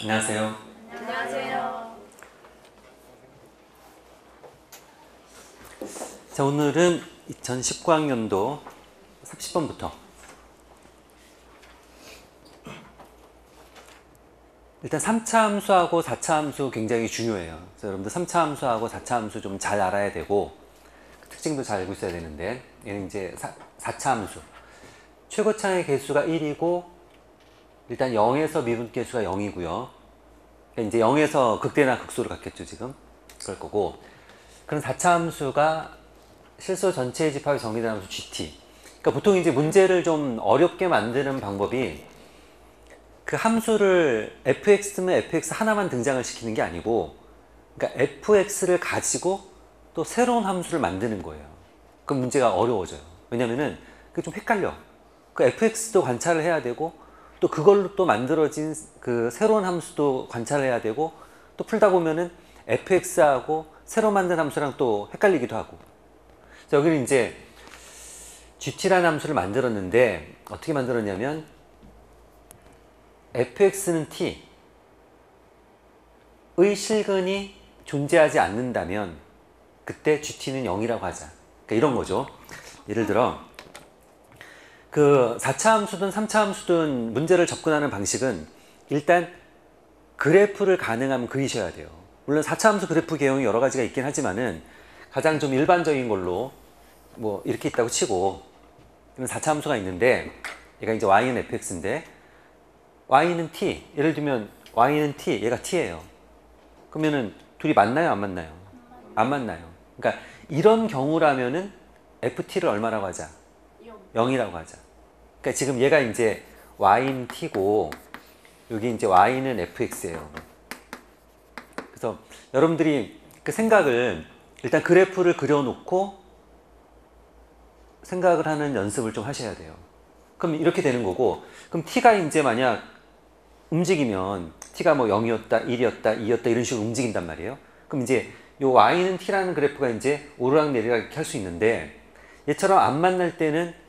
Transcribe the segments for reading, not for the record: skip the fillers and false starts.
안녕하세요. 안녕하세요. 자, 오늘은 2019학년도 30번부터 일단 3차 함수하고 4차 함수 굉장히 중요해요. 그래서 여러분들 3차 함수하고 4차 함수 좀 잘 알아야 되고 특징도 잘 알고 있어야 되는데, 얘는 이제 4차 함수 최고차의 개수가 1이고 일단 0에서 미분 개수가 0이고요. 이제 0에서 극대나 극소를 갖겠죠, 지금. 그럴 거고. 그럼 4차 함수가 실수 전체의 집합이 정의된 함수 GT. 그러니까 보통 이제 문제를 좀 어렵게 만드는 방법이 그 함수를 fx면 fx 하나만 등장을 시키는 게 아니고, 그러니까 fx를 가지고 또 새로운 함수를 만드는 거예요. 그럼 문제가 어려워져요. 왜냐면은 그게 좀 헷갈려. 그 fx도 관찰을 해야 되고, 또 그걸로 또 만들어진 그 새로운 함수도 관찰을 해야 되고, 또 풀다 보면은 fx하고 새로 만든 함수랑 또 헷갈리기도 하고. 자, 여기는 이제 gt라는 함수를 만들었는데 어떻게 만들었냐면 fx는 t의 실근이 존재하지 않는다면 그때 gt는 0이라고 하자. 그러니까 이런 거죠. 예를 들어 그 4차 함수든 3차 함수든 문제를 접근하는 방식은 일단 그래프를 가능하면 그리셔야 돼요. 물론 4차 함수 그래프 개형이 여러 가지가 있긴 하지만은 가장 좀 일반적인 걸로 뭐 이렇게 있다고 치고, 4차 함수가 있는데 얘가 이제 y는 fx인데 y는 t, 예를 들면 y는 t, 얘가 t예요. 그러면은 둘이 만나요, 안 만나요? 안 만나요. 그러니까 이런 경우라면은 ft를 얼마라고 하자? 0이라고 하자. 그러니까 지금 얘가 이제 y는 t고 여기 이제 y는 fx예요. 그래서 여러분들이 그 생각을 일단 그래프를 그려놓고 생각을 하는 연습을 좀 하셔야 돼요. 그럼 이렇게 되는 거고, 그럼 t가 이제 만약 움직이면 t가 뭐 0이었다, 1이었다, 2였다 이런 식으로 움직인단 말이에요. 그럼 이제 요 y는 t라는 그래프가 이제 오르락 내리락 이렇게 할 수 있는데, 얘처럼 안 만날 때는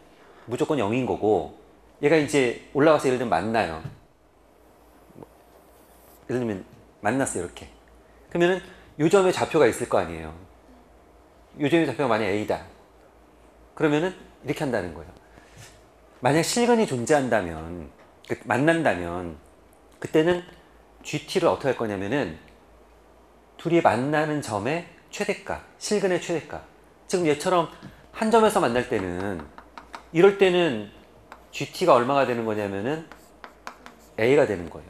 무조건 0인 거고, 얘가 이제 올라가서 예를 들면 만나요. 예를 들면 만났어요, 이렇게. 그러면은 요 점에 좌표가 있을 거 아니에요. 요 점의 좌표가 만약 a다. 그러면은 이렇게 한다는 거예요. 만약 실근이 존재한다면, 만난다면 그때는 GT를 어떻게 할 거냐면은 둘이 만나는 점의 최대값, 실근의 최대값. 지금 얘처럼 한 점에서 만날 때는, 이럴 때는 GT가 얼마가 되는 거냐면은 A가 되는 거예요.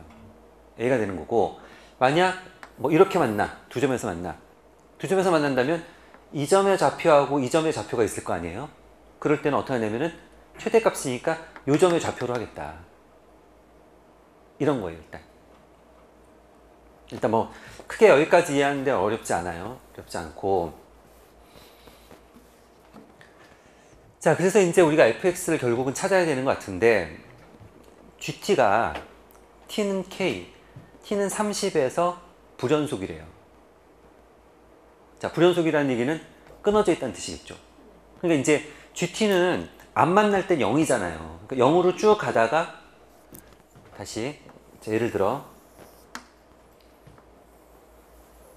A가 되는 거고, 만약 뭐 이렇게 만나, 두 점에서 만나. 두 점에서 만난다면 이 점의 좌표하고 이 점의 좌표가 있을 거 아니에요? 그럴 때는 어떻게 하냐면은 최대값이니까 요 점의 좌표로 하겠다. 이런 거예요, 일단. 일단 뭐 크게 여기까지 이해하는데 어렵지 않아요. 어렵지 않고. 자, 그래서 이제 우리가 fx를 결국은 찾아야 되는 것 같은데, gt가 t는 k, t는 30에서 불연속이래요. 자, 불연속이라는 얘기는 끊어져 있다는 뜻이겠죠. 그러니까 이제 gt는 안 만날 땐 0이잖아요. 그러니까 0으로 쭉 가다가 다시 예를 들어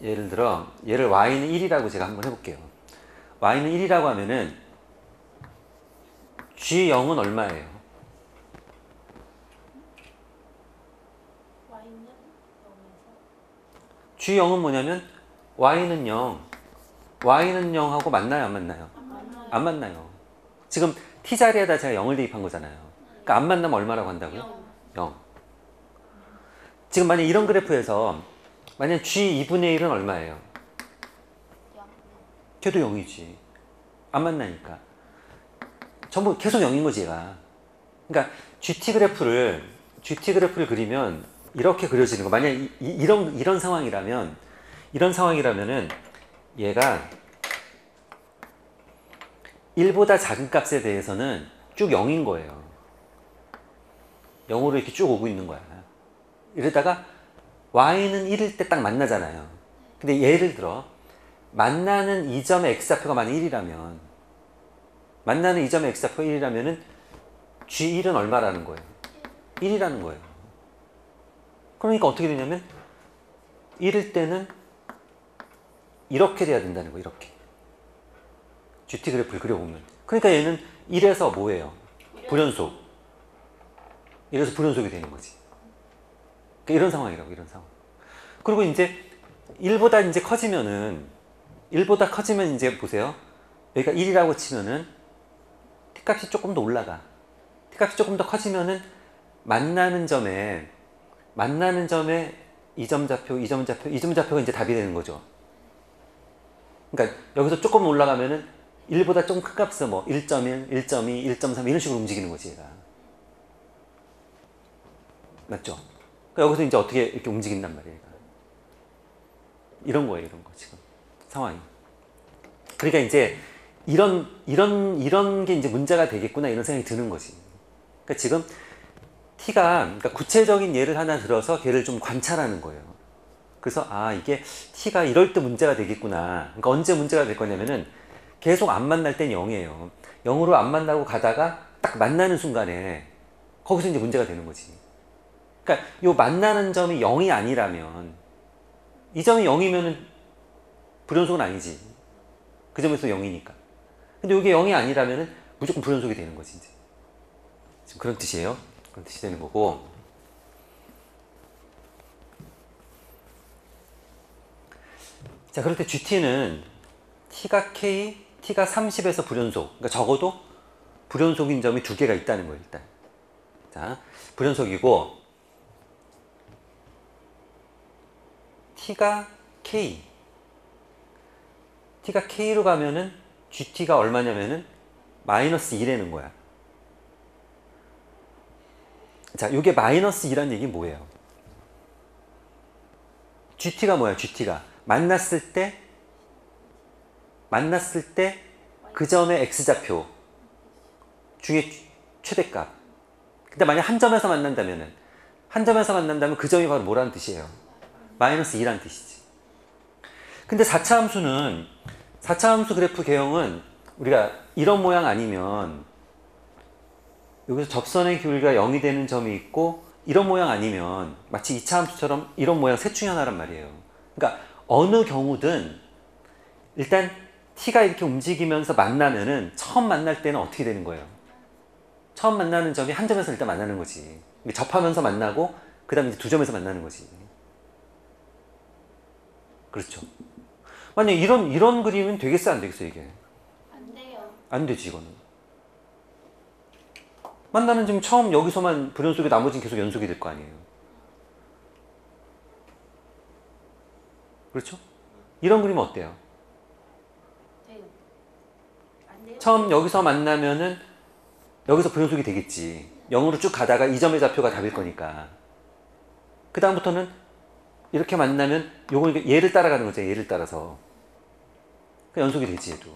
얘를 y는 1이라고 제가 한번 해볼게요. y는 1이라고 하면은 g0은 얼마예요? g0은 뭐냐면 y는 0, y는 0하고 만나요, 안 만나요? 안 만나요. 지금 t 자리에다 제가 0을 대입한 거잖아요. 그러니까 안 만나면 얼마라고 한다고요? 0. 지금 만약 이런 그래프에서 만약 g2분의 1은 얼마예요? 걔도 0이지. 안 만나니까. 전부 계속 0인 거지, 얘가. 그러니까 GT 그래프를 그리면 이렇게 그려지는 거. 만약 이런 상황이라면은 얘가 1보다 작은 값에 대해서는 쭉 0인 거예요. 0으로 이렇게 쭉 오고 있는 거야. 이러다가 y는 1일 때 딱 만나잖아요. 근데 예를 들어 만나는 이 점의 x좌표가 만약 1이라면, 만나는 이 점의 x좌표가 1이라면은 g1은 얼마라는 거예요? 1이라는 거예요. 그러니까 어떻게 되냐면 1일 때는 이렇게 돼야 된다는 거예요. 이렇게. GT 그래프를 그려보면. 그러니까 얘는 1에서 뭐예요? 불연속. 1에서 불연속이 되는 거지. 그러니까 이런 상황이라고, 이런 상황. 그리고 이제 1보다 이제 커지면은, 1보다 커지면 이제 보세요. 여기가 1이라고 치면은 t값이 조금 더 올라가. t값이 조금 더 커지면은 만나는 점에 이 점 좌표, 이 점 좌표, 이 점 좌표가 이제 답이 되는 거죠. 그러니까 여기서 조금 올라가면은 1보다 좀 큰 값은 뭐 1.1, 1.2, 1.3 이런 식으로 움직이는 거지, 얘가. 맞죠? 그러니까 여기서 이제 어떻게 이렇게 움직인단 말이에요, 얘가. 이런 거예요, 이런 거, 지금. 상황이. 그러니까 이제 이런 게 이제 문제가 되겠구나, 이런 생각이 드는 거지. 그러니까 지금 T가, 그러니까 구체적인 예를 하나 들어서 걔를 좀 관찰하는 거예요. 그래서, 아, 이게 T가 이럴 때 문제가 되겠구나. 그러니까 언제 문제가 될 거냐면은 계속 안 만날 땐 0이에요. 0으로 안 만나고 가다가 딱 만나는 순간에 거기서 이제 문제가 되는 거지. 그러니까 요 만나는 점이 0이 아니라면, 이 점이 0이면은 불연속은 아니지. 그 점에서 0이니까. 근데 이게 0이 아니라면은 무조건 불연속이 되는 거지, 이제. 지금 그런 뜻이에요. 그런 뜻이 되는 거고. 자, 그럴 때 GT는 T가 K, T가 30에서 불연속. 그러니까 적어도 불연속인 점이 두 개가 있다는 거예요, 일단. 자, 불연속이고, T가 K. T가 K로 가면은 GT가 얼마냐면은 마이너스 2라는 거야. 자, 요게 마이너스 2란 얘기는 뭐예요? GT가 뭐야, GT가? 만났을 때 그 점의 X좌표 중에 최대값. 근데 만약 한 점에서 만난다면 그 점이 바로 뭐라는 뜻이에요? 마이너스 2라는 뜻이지. 근데 4차 함수 그래프 개형은 우리가 이런 모양 아니면 여기서 접선의 기울기가 0이 되는 점이 있고 이런 모양 아니면 마치 2차 함수처럼 이런 모양 셋 중에 하나란 말이에요. 그러니까 어느 경우든 일단 T가 이렇게 움직이면서 만나면은 처음 만날 때는 어떻게 되는 거예요? 처음 만나는 점이 한 점에서 일단 만나는 거지. 접하면서 만나고 그 다음에 이제 두 점에서 만나는 거지. 그렇죠. 만약 이런 그림은 되겠어, 안 되겠어, 이게? 안 돼요. 안 되지, 이거는. 만나는 점 처음 여기서만 불연속이 나머지는 계속 연속이 될 거 아니에요. 그렇죠? 이런 그림 어때요? 돼요. 안 돼요. 처음 여기서 만나면은 여기서 불연속이 되겠지. 0으로 쭉 가다가 이 점의 좌표가 답일 거니까. 그 다음부터는 이렇게 만나면 요거 얘를 따라가는 거죠. 얘를 따라서. 연속이 되지, 얘도.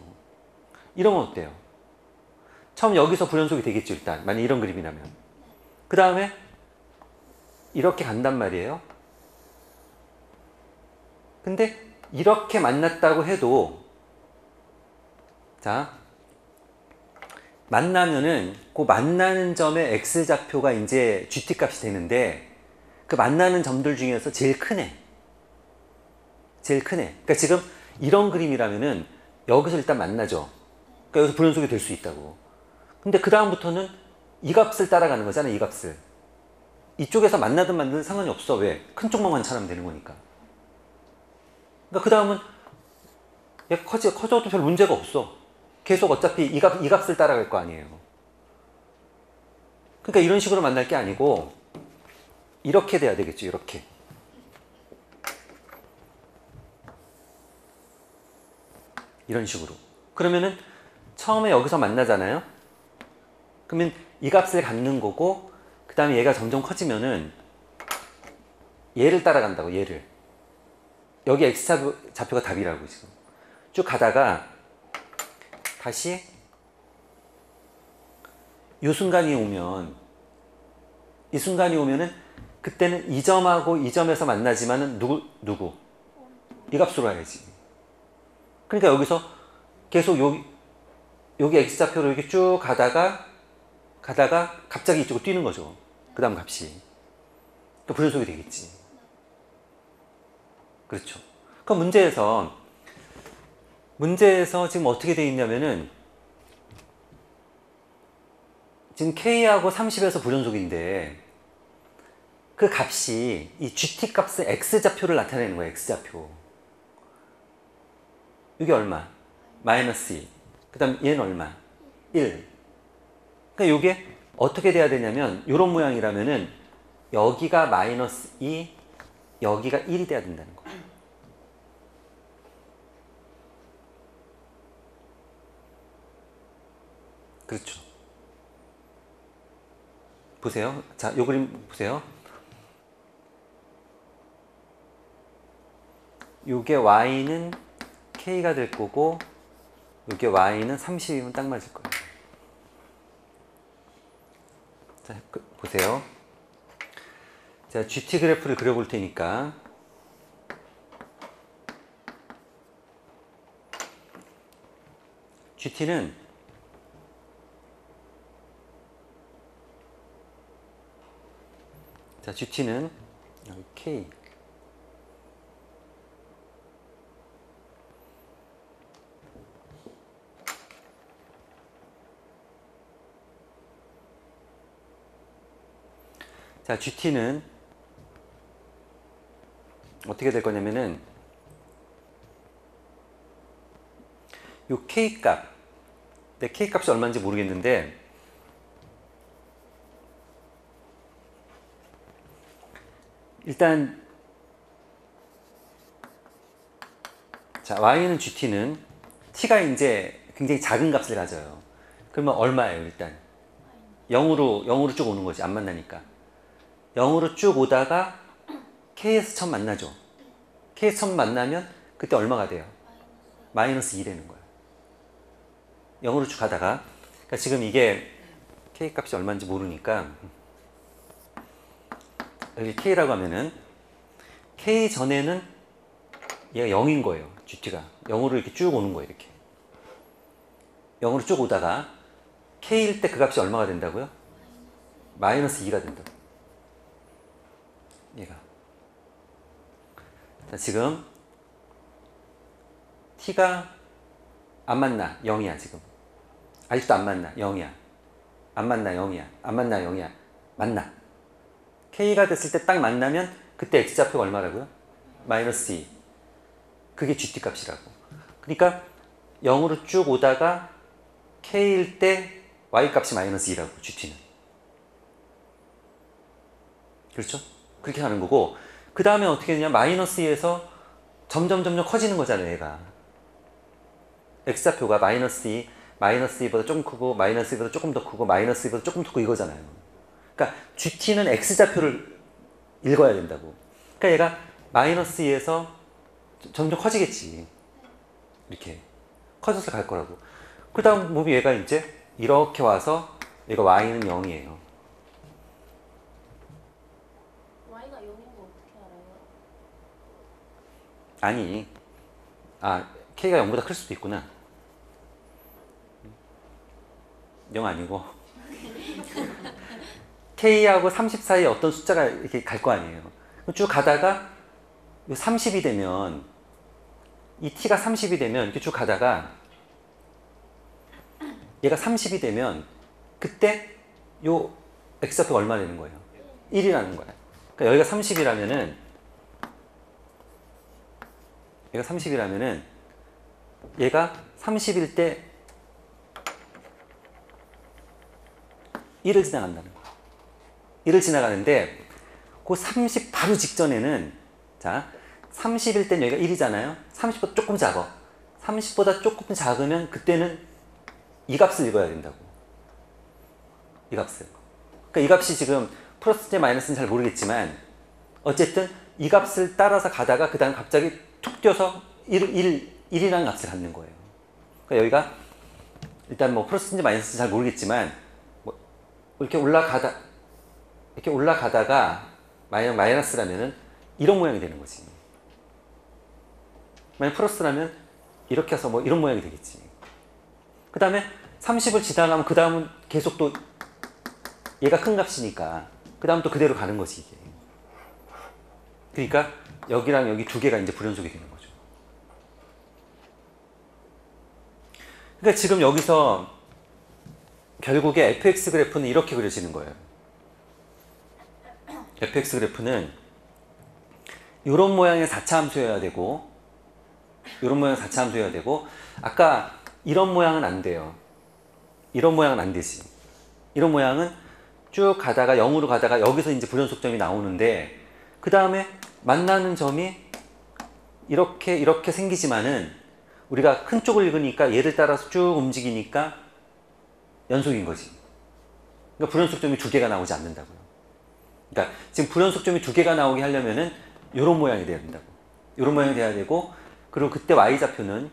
이러면 어때요? 처음 여기서 불연속이 되겠죠, 일단. 만약 이런 그림이라면. 그 다음에 이렇게 간단 말이에요. 근데 이렇게 만났다고 해도, 자, 만나면은 그 만나는 점의 X좌표가 이제 GT 값이 되는데 그 만나는 점들 중에서 제일 크네. 제일 크네. 그러니까 지금 이런 그림이라면은 여기서 일단 만나죠. 그러니까 여기서 불연속이 될 수 있다고. 근데 그 다음부터는 이 값을 따라가는 거잖아, 이 값을. 이쪽에서 만나든 만나든 상관이 없어. 왜? 큰 쪽만 관찰하면 되는 거니까. 그러니까 그 다음은 얘가 커져도 별 문제가 없어. 계속 어차피 이 값을 따라갈 거 아니에요. 그러니까 이런 식으로 만날 게 아니고 이렇게 돼야 되겠죠, 이렇게. 이런 식으로. 그러면은 처음에 여기서 만나잖아요. 그러면 이 값을 갖는 거고 그 다음에 얘가 점점 커지면은 얘를 따라간다고, 얘를. 여기 X좌표가 답이라고 지금. 쭉 가다가 다시 이 순간이 오면은 그때는 이 점하고 이 점에서 만나지만은 누구? 이 값으로 가야지. 그러니까 여기서 계속 여기 X좌표로 이렇게 쭉 가다가 갑자기 이쪽으로 뛰는 거죠. 그 다음 값이. 또 불연속이 되겠지. 그렇죠. 그 문제에서 지금 어떻게 돼 있냐면은 지금 K하고 30에서 불연속인데 그 값이 이 GT 값의 X좌표를 나타내는 거예요. X좌표. 이게 얼마? 마이너스 2. 그 다음 얘는 얼마? 1. 그러니까 이게 어떻게 돼야 되냐면 이런 모양이라면은 여기가 마이너스 2, 여기가 1이 돼야 된다는 거예요. 그렇죠. 보세요. 자, 요 그림 보세요. 요게 y는 k가 될 거고 요게 y는 30이면 딱 맞을 거예요. 자, 보세요. 자, GT 그래프를 그려볼 테니까 GT는 자, GT는 여기 K 자, GT는 어떻게 될 거냐면은 요 K 값, 내 K 값이 얼마인지 모르겠는데 일단 자, Y는 GT는 T가 이제 굉장히 작은 값을 가져요. 그러면 얼마예요, 일단? 0으로 쭉 오는 거지, 안 만나니까. 0으로 쭉 오다가 K에서 처음 만나죠. K에서 처음 만나면 그때 얼마가 돼요? 마이너스 2 되는 거예요. 0으로 쭉 가다가. 그러니까 지금 이게 K 값이 얼마인지 모르니까 여기 K라고 하면은 K 전에는 얘가 0인 거예요. GT가 0으로 이렇게 쭉 오는 거예요. 이렇게 0으로 쭉 오다가 K일 때 그 값이 얼마가 된다고요? 마이너스 2가 된다. 얘가. 자, 지금 T가 안 만나. 0이야 지금. 아직도 안 만나. 0이야. 안 만나. 0이야. 안 만나. 0이야. 만나. K가 됐을 때 딱 만나면 그때 X좌표가 얼마라고요? 마이너스 2. 그게 GT 값이라고. 그러니까 0으로 쭉 오다가 K일 때 Y 값이 마이너스 2라고, GT는. 그렇죠? 그렇게 하는 거고, 그 다음에 어떻게 되냐, 마이너스 2에서 점점 커지는 거잖아요, 얘가. X좌표가 마이너스 2, 마이너스 2보다 조금 크고, 마이너스 2보다 조금 더 크고, 마이너스 2보다 조금 더 크고 이거잖아요. 그러니까 GT는 X좌표를 읽어야 된다고. 그러니까 얘가 마이너스 2에서 점점 커지겠지. 이렇게 커져서 갈 거라고. 그 다음 보면 얘가 이제 이렇게 와서 얘가 y는 0이에요. Y가 0인 거 어떻게 알아요? 아니, k가 0보다 클 수도 있구나. 0 아니고 k하고 30 사이에 어떤 숫자가 이렇게 갈 거 아니에요. 쭉 가다가 30이 되면 이 t가 30이 되면 이렇게 쭉 가다가 얘가 30이 되면 그때 요 x좌표가 얼마 되는 거예요? 1이라는 거야. 그러니까 여기가 30이라면은 얘가 30일 때 1을 지나간다는 거야. 1을 지나가는데 그 30 바로 직전에는 자 30일 땐 여기가 1이잖아요. 30보다 조금 작아. 30보다 조금 작으면 그때는 이 값을 읽어야 된다고. 이 값을. 그러니까 이 값이 지금 플러스인지 마이너스인지 잘 모르겠지만 어쨌든 이 값을 따라서 가다가 그 다음 갑자기 툭 뛰어서 1이라는 값을 갖는 거예요. 그러니까 여기가 일단 뭐 플러스인지 마이너스인지 잘 모르겠지만 뭐 이렇게 올라가다가 마이너스라면은 이런 모양이 되는 거지. 만약 플러스라면 이렇게 해서 뭐 이런 모양이 되겠지. 그 다음에 30을 지나가면 그 다음은 계속 또 얘가 큰 값이니까 그 다음 또 그대로 가는 거지 이게. 그러니까 여기랑 여기 두 개가 이제 불연속이 되는 거죠. 그러니까 지금 여기서 결국에 fx 그래프는 이렇게 그려지는 거예요. fx 그래프는 이런 모양의 4차 함수여야 되고, 이런 모양의 4차 함수여야 되고, 아까 이런 모양은 안 돼요. 이런 모양은 안 되지. 이런 모양은 쭉 가다가 0으로 가다가 여기서 이제 불연속점이 나오는데, 그 다음에 만나는 점이 이렇게 생기지만은 우리가 큰 쪽을 읽으니까 얘를 따라서 쭉 움직이니까 연속인 거지. 그러니까 불연속점이 두 개가 나오지 않는다고요. 그러니까 지금 불연속점이 두 개가 나오게 하려면은 이런 모양이 돼야 된다고. 이런 모양이 돼야 되고, 그리고 그때 y좌표는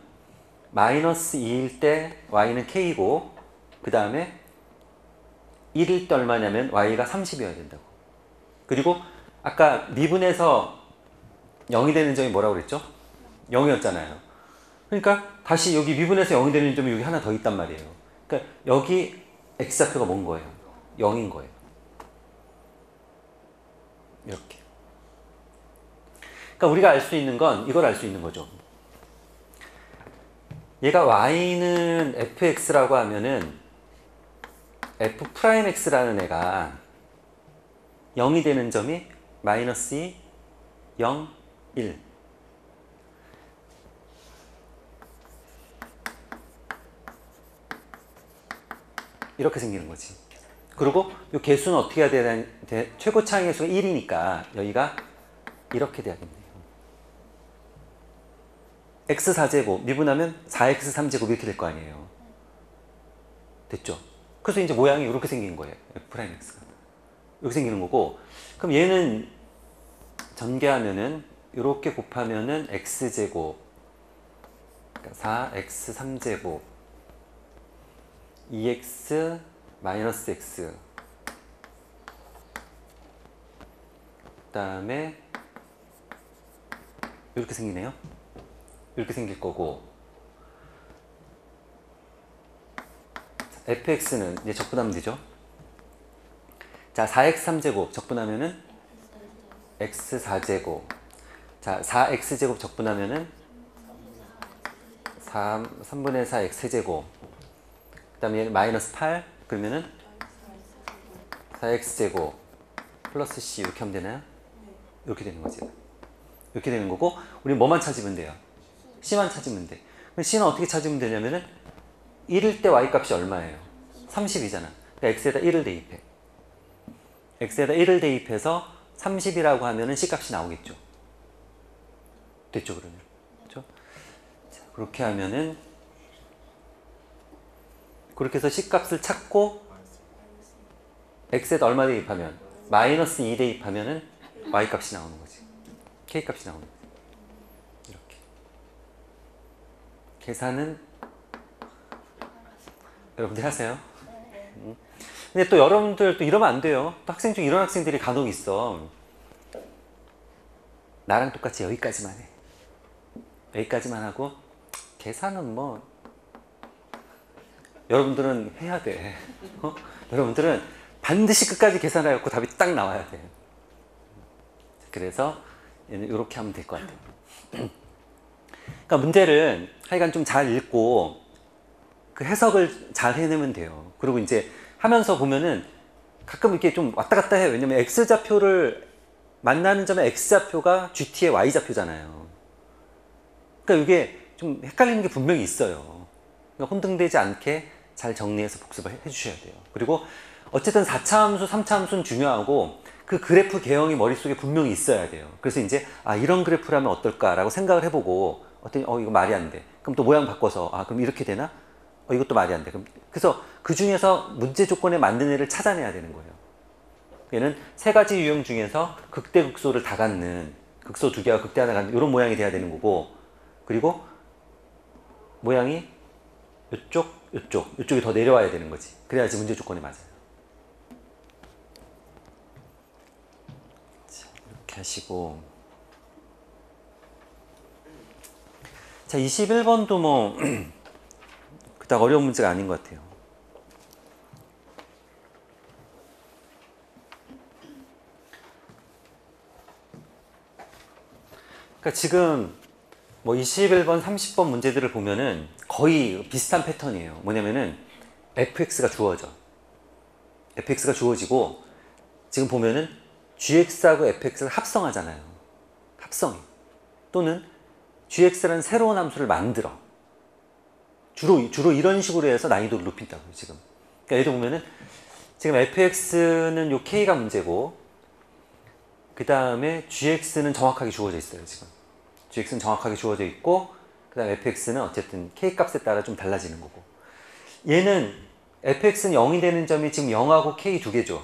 마이너스 2일 때 y는 k고, 그 다음에 1일 때 얼마냐면 y가 30이어야 된다고. 그리고 아까 미분에서 0이 되는 점이 뭐라고 그랬죠? 0이었잖아요. 그러니까 다시 여기 미분에서 0이 되는 점이 여기 하나 더 있단 말이에요. 그러니까 여기 x좌표가 뭔 거예요? 0인 거예요. 이렇게. 그러니까 우리가 알 수 있는 건 이걸 알 수 있는 거죠. 얘가 y는 fx라고 하면은 f'x라는 애가 0이 되는 점이 마이너스 2, 0, 1. 이렇게 생기는 거지. 그리고 이 개수는 어떻게 해야 되냐? 최고 차항의 수가 1이니까 여기가 이렇게 돼야겠네요. x4제곱 미분하면 4x3제곱 이렇게 될 거 아니에요. 됐죠? 그래서 이제 모양이 이렇게 생긴 거예요. f'x가. 이렇게 생기는 거고, 그럼 얘는 전개하면은 이렇게 곱하면은 x제곱, 그러니까 4x3제곱 2x 마이너스 x, 그 다음에 이렇게 생기네요. 이렇게 생길 거고, fx는 이제 적분하면 되죠. 자, 4x3제곱 적분하면은 x4제곱. 자, 4x제곱 적분하면은 3분의 4 x제곱. 그 다음에 얘는 마이너스 8. 그러면은 4x제곱 플러스 c 이렇게 하면 되나요? 이렇게 되는 거지. 이렇게 되는 거고, 우리 뭐만 찾으면 돼요? c만 찾으면 돼. 그럼 c는 어떻게 찾으면 되냐면은 1일 때 y 값이 얼마예요? 30이잖아. 그러니까 x에다 1을 대입해. x에다 1을 대입해서 30이라고 하면은 c 값이 나오겠죠. 됐죠, 그러면? 그렇죠? 자, 그렇게 하면은, 그렇게 해서 c 값을 찾고 x에다 얼마 대입하면? 마이너스 2 대입하면은 y 값이 나오는 거지. k 값이 나오는 거지. 이렇게. 계산은 여러분들 하세요. 근데 또 여러분들 또 이러면 안 돼요. 또 학생 중 이런 학생들이 간혹 있어. 나랑 똑같이 여기까지만 해. 여기까지만 하고 계산은 뭐 여러분들은 해야 돼. 여러분들은 반드시 끝까지 계산해갖고 답이 딱 나와야 돼. 그래서 얘는 이렇게 하면 될 것 같아요. 그러니까 문제를 하여간 좀 잘 읽고 그 해석을 잘 해내면 돼요. 그리고 이제 하면서 보면은 가끔 이렇게 좀 왔다 갔다 해요. 왜냐면 x좌표를 만나는 점의 x좌표가 gt의 y좌표잖아요. 그러니까 이게 좀 헷갈리는 게 분명히 있어요. 그러니까 혼동되지 않게 잘 정리해서 복습을 해주셔야 돼요. 그리고 어쨌든 4차 함수, 3차 함수는 중요하고 그 그래프 개형이 머릿속에 분명히 있어야 돼요. 그래서 이제 이런 그래프라면 어떨까라고 생각을 해보고 어떤 이거 말이 안 돼. 그럼 또 모양 바꿔서 그럼 이렇게 되나? 이것도 말이 안 돼. 그래서 그 중에서 문제 조건에 맞는 애를 찾아내야 되는 거예요. 얘는 세 가지 유형 중에서 극대 극소를 다 갖는, 극소 두 개와 극대 하나 갖는 이런 모양이 돼야 되는 거고, 그리고 모양이 이쪽이 더 내려와야 되는 거지. 그래야지 문제 조건에 맞아요. 자, 이렇게 하시고, 자, 21번도 뭐 그닥 어려운 문제가 아닌 것 같아요. 그러니까 지금 뭐 21번, 30번 문제들을 보면은 거의 비슷한 패턴이에요. 뭐냐면은 fx가 주어져. fx가 주어지고 지금 보면은 gx하고 fx를 합성하잖아요. 합성해. 또는 gx라는 새로운 함수를 만들어. 주로 이런 식으로 해서 난이도를 높인다고요, 지금. 그러니까 예를 들어 보면은 지금 fx는 요 k가 문제고 그 다음에 gx는 정확하게 주어져 있어요, 지금. gx는 정확하게 주어져 있고 그 다음에 fx는 어쨌든 k 값에 따라 좀 달라지는 거고 얘는 fx는 0이 되는 점이 지금 0하고 k 두 개죠.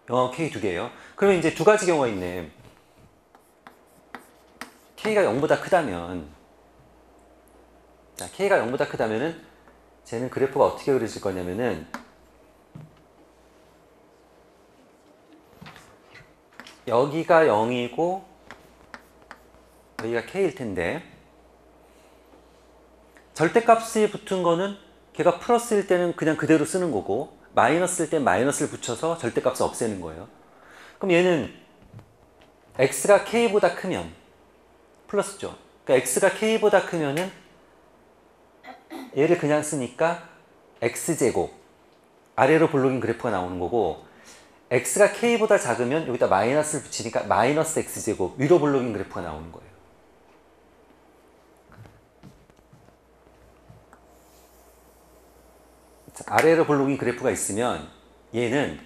0하고 k 두 개예요. 그러면 이제 두 가지 경우가 있네. k가 0보다 크다면 자, k가 0보다 크다면은 쟤는 그래프가 어떻게 그려질 거냐면은 여기가 0이고 여기가 k일 텐데 절대값이 붙은 거는 걔가 플러스일 때는 그냥 그대로 쓰는 거고 마이너스일 때 마이너스를 붙여서 절대값을 없애는 거예요. 그럼 얘는 x가 k보다 크면 플러스죠. 그러니까 x가 k보다 크면은 얘를 그냥 쓰니까 x제곱 아래로 볼록인 그래프가 나오는 거고 x가 k보다 작으면 여기다 마이너스를 붙이니까 마이너스 x제곱 위로 볼록인 그래프가 나오는 거예요. 자, 아래로 볼록인 그래프가 있으면 얘는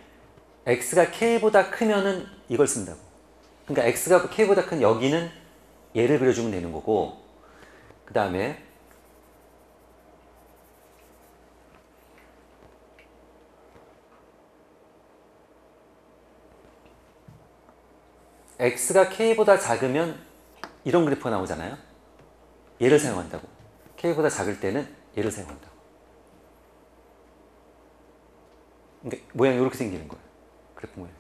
x가 k보다 크면은 이걸 쓴다고. 그러니까 x가 k보다 큰 여기는 얘를 그려주면 되는 거고 그 다음에 x가 k보다 작으면 이런 그래프가 나오잖아요. 얘를 사용한다고. k보다 작을 때는 얘를 사용한다고. 그러니까 모양이 이렇게 생기는 거예요. 그래프 모양.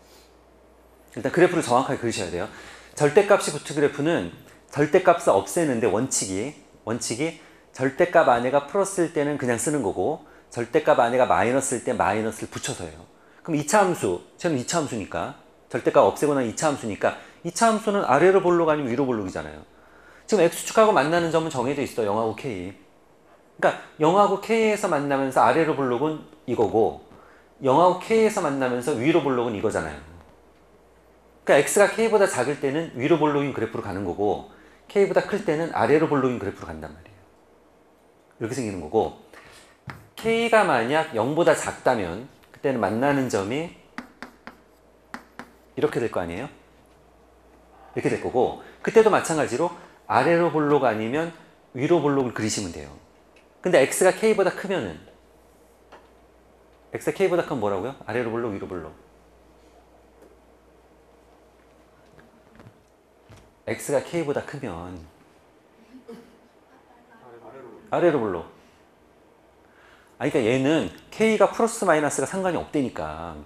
일단 그래프를 정확하게 그리셔야 돼요. 절대값이 붙은 그래프는 절대값을 없애는데 원칙이 절대값 안에가 플러스일 때는 그냥 쓰는 거고 절대값 안에가 마이너스일 때 마이너스를 붙여서 해요. 그럼 2차 함수, 쟤는 2차 함수니까 절대값 없애고 난 2차 함수니까 2차 함수는 아래로 볼록 아니면 위로 볼록이잖아요. 지금 x축하고 만나는 점은 정해져 있어. 0하고 k. 그러니까 0하고 k에서 만나면서 아래로 볼록은 이거고 0하고 k에서 만나면서 위로 볼록은 이거잖아요. 그러니까 x가 k보다 작을 때는 위로 볼록인 그래프로 가는 거고 k보다 클 때는 아래로 볼록인 그래프로 간단 말이에요. 이렇게 생기는 거고 k가 만약 0보다 작다면 그때는 만나는 점이 이렇게 될 거 아니에요? 이렇게 될 거고 그때도 마찬가지로 아래로 볼록 아니면 위로 볼록을 그리시면 돼요. 근데 x가 k보다 크면은 x가 k보다 크면 뭐라고요? 아래로 볼록 위로 볼록 x가 k보다 크면 아래로 볼록 아니 그러니까 얘는 k가 플러스 마이너스가 상관이 없다니까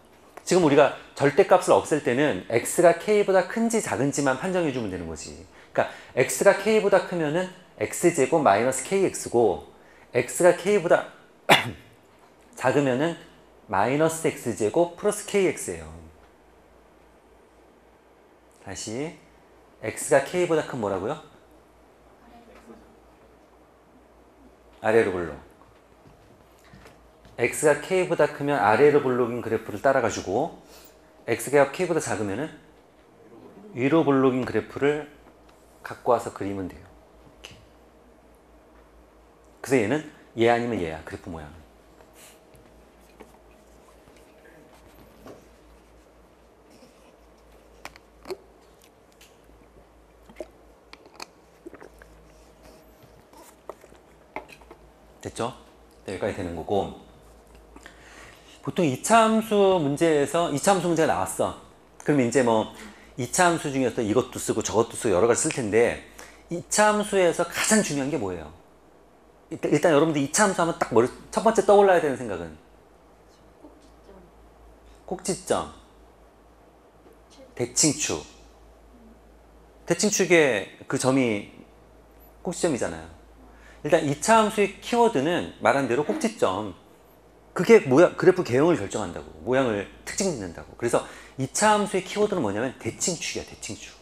지금 우리가 절대값을 없앨 때는 x가 k보다 큰지 작은지만 판정해 주면 되는 거지. 그러니까 x가 k보다 크면은 x제곱 마이너스 kx고 x가 k보다 작으면은 마이너스 x제곱 플러스 kx예요. 다시 x가 k보다 큰 뭐라고요? 아래로 볼록. x가 k보다 크면 아래로 볼록인 그래프를 따라가지고 x가 k보다 작으면은 위로 볼록인 그래프를 갖고 와서 그리면 돼요. 이렇게. 그래서 얘는 얘 아니면 얘야. 그래프 모양. 됐죠? 여기까지 되는 거고 보통 2차 함수 문제에서 2차 함수 문제가 나왔어. 그러면 이제 뭐 2차 함수 중에서 이것도 쓰고 저것도 쓰고 여러 가지 쓸 텐데 2차 함수에서 가장 중요한 게 뭐예요? 일단 여러분들 2차 함수 하면 딱 머리 첫 번째 떠올라야 되는 생각은 꼭지점, 대칭축. 대칭축의 그 점이 꼭지점이잖아요. 일단 2차 함수의 키워드는 말한 대로 꼭지점. 그게 모양, 그래프 개형을 결정한다고. 모양을 특징 짓는다고. 그래서 2차 함수의 키워드는 뭐냐면 대칭축이야, 대칭축.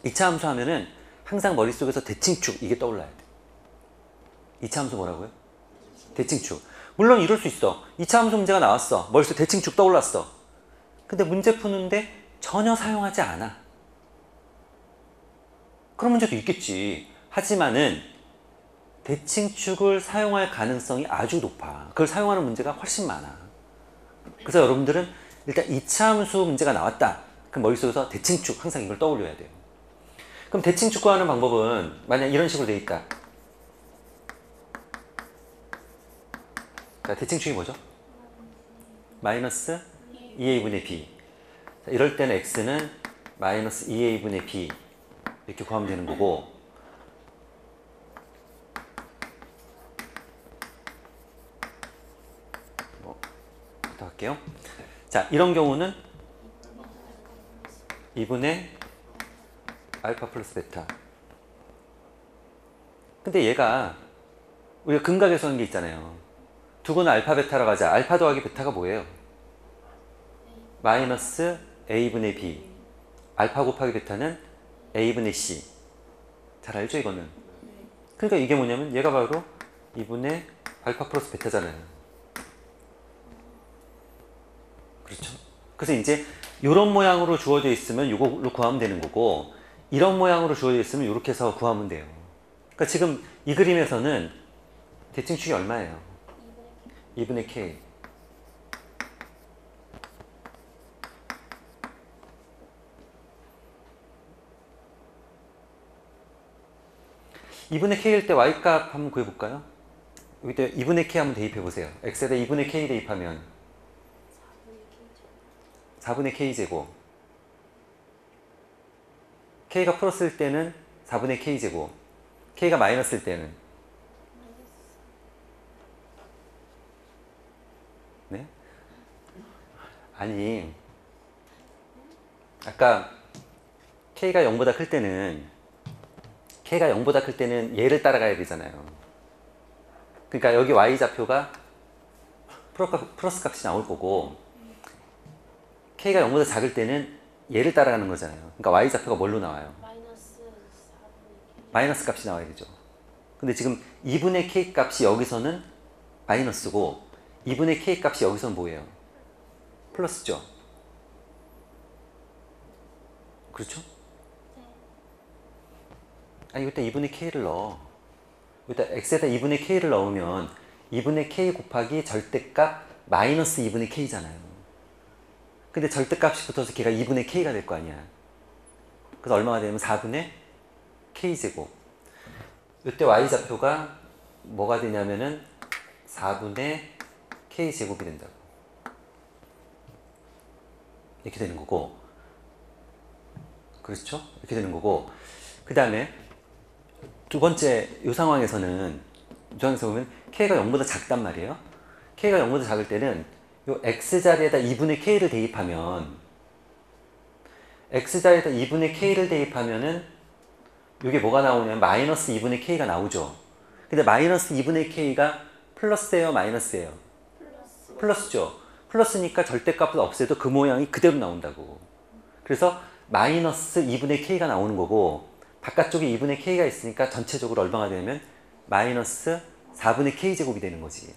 2차 함수 하면은 항상 머릿속에서 대칭축 이게 떠올라야 돼. 2차 함수 뭐라고요? 대칭축. 물론 이럴 수 있어. 2차 함수 문제가 나왔어. 머릿속에 대칭축 떠올랐어. 근데 문제 푸는데 전혀 사용하지 않아. 그런 문제도 있겠지. 하지만은 대칭축을 사용할 가능성이 아주 높아. 그걸 사용하는 문제가 훨씬 많아. 그래서 여러분들은 일단 2차 함수 문제가 나왔다. 그럼 머릿속에서 대칭축 항상 이걸 떠올려야 돼요. 그럼 대칭축 구하는 방법은 만약 이런 식으로 돼 있다. 자, 대칭축이 뭐죠? 마이너스 2a분의 b. 자, 이럴 때는 x는 마이너스 2a분의 b 이렇게 구하면 되는 거고, 더 할게요. 자, 이런 경우는 2분의 알파 플러스 베타. 근데 얘가 우리가 근각에서 하는 게 있잖아요. 두고는 알파 베타라고 하자. 알파 더하기 베타가 뭐예요? 마이너스 a분의 b. 알파 곱하기 베타는 a분의 c. 잘 알죠 이거는? 그러니까 이게 뭐냐면 얘가 바로 2분의 알파 플러스 베타잖아요. 그렇죠? 그래서 이제 이런 모양으로 주어져 있으면 이걸로 구하면 되는 거고, 이런 모양으로 주어져 있으면 이렇게 해서 구하면 돼요. 그러니까 지금 이 그림에서는 대칭축이 얼마예요? 2분의 k. 2분의 k일 때 y값 한번 구해볼까요? 여기다 2분의 k 한번 대입해보세요. x에다 2분의 k 대입하면 4분의 k제곱. k가 플러스일 때는 4분의 k제곱. k가 마이너스일 때는, 네? 아니, 아까 k가 0보다 클 때는 얘를 따라가야 되잖아요. 그러니까 여기 y좌표가 플러스 값이 나올 거고, k가 0보다 작을 때는 얘를 따라가는 거잖아요. 그러니까 y좌표가 뭘로 나와요? 마이너스 값이 나와야 되죠. 근데 지금 2분의 k 값이 여기서는 마이너스고 2분의 k 값이 여기서는 뭐예요? 플러스죠. 그렇죠? 아니, 여기다 2분의 k를 넣어. 여기다 x에다 2분의 k를 넣으면 2분의 k 곱하기 절대값 마이너스 2분의 k잖아요. 근데 절대값이 붙어서 걔가 2분의 k가 될 거 아니야. 그래서 얼마가 되면 4분의 k제곱. 이때 y좌표가 뭐가 되냐면은 4분의 k제곱이 된다고. 이렇게 되는 거고. 그렇죠? 이렇게 되는 거고. 그 다음에 두 번째 이 상황에서는 보면 k가 0보다 작단 말이에요. k가 0보다 작을 때는 요 x자리에다 2분의 k를 대입하면, x자리에다 2분의 k를 대입하면은 이게 뭐가 나오냐면 마이너스 2분의 k가 나오죠. 근데 마이너스 2분의 k가 플러스예요, 마이너스예요? 플러스죠. 플러스니까 절대값을 없애도 그 모양이 그대로 나온다고. 그래서 마이너스 2분의 k가 나오는 거고, 바깥쪽에 2분의 k가 있으니까 전체적으로 얼마가 되면 마이너스 4분의 k제곱이 되는 거지.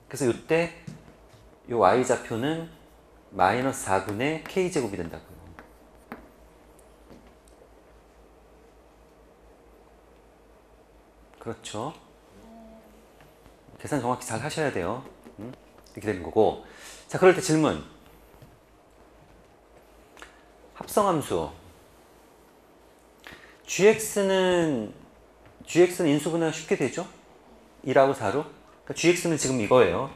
그래서 이때 이 y좌표는 마이너스 4분의 k제곱이 된다고요. 그렇죠. 계산 정확히 잘 하셔야 돼요. 이렇게 되는 거고. 자, 그럴 때 질문. 합성함수. gx는 인수분해 쉽게 되죠? 2하고 4로. 그러니까 gx는 지금 이거예요.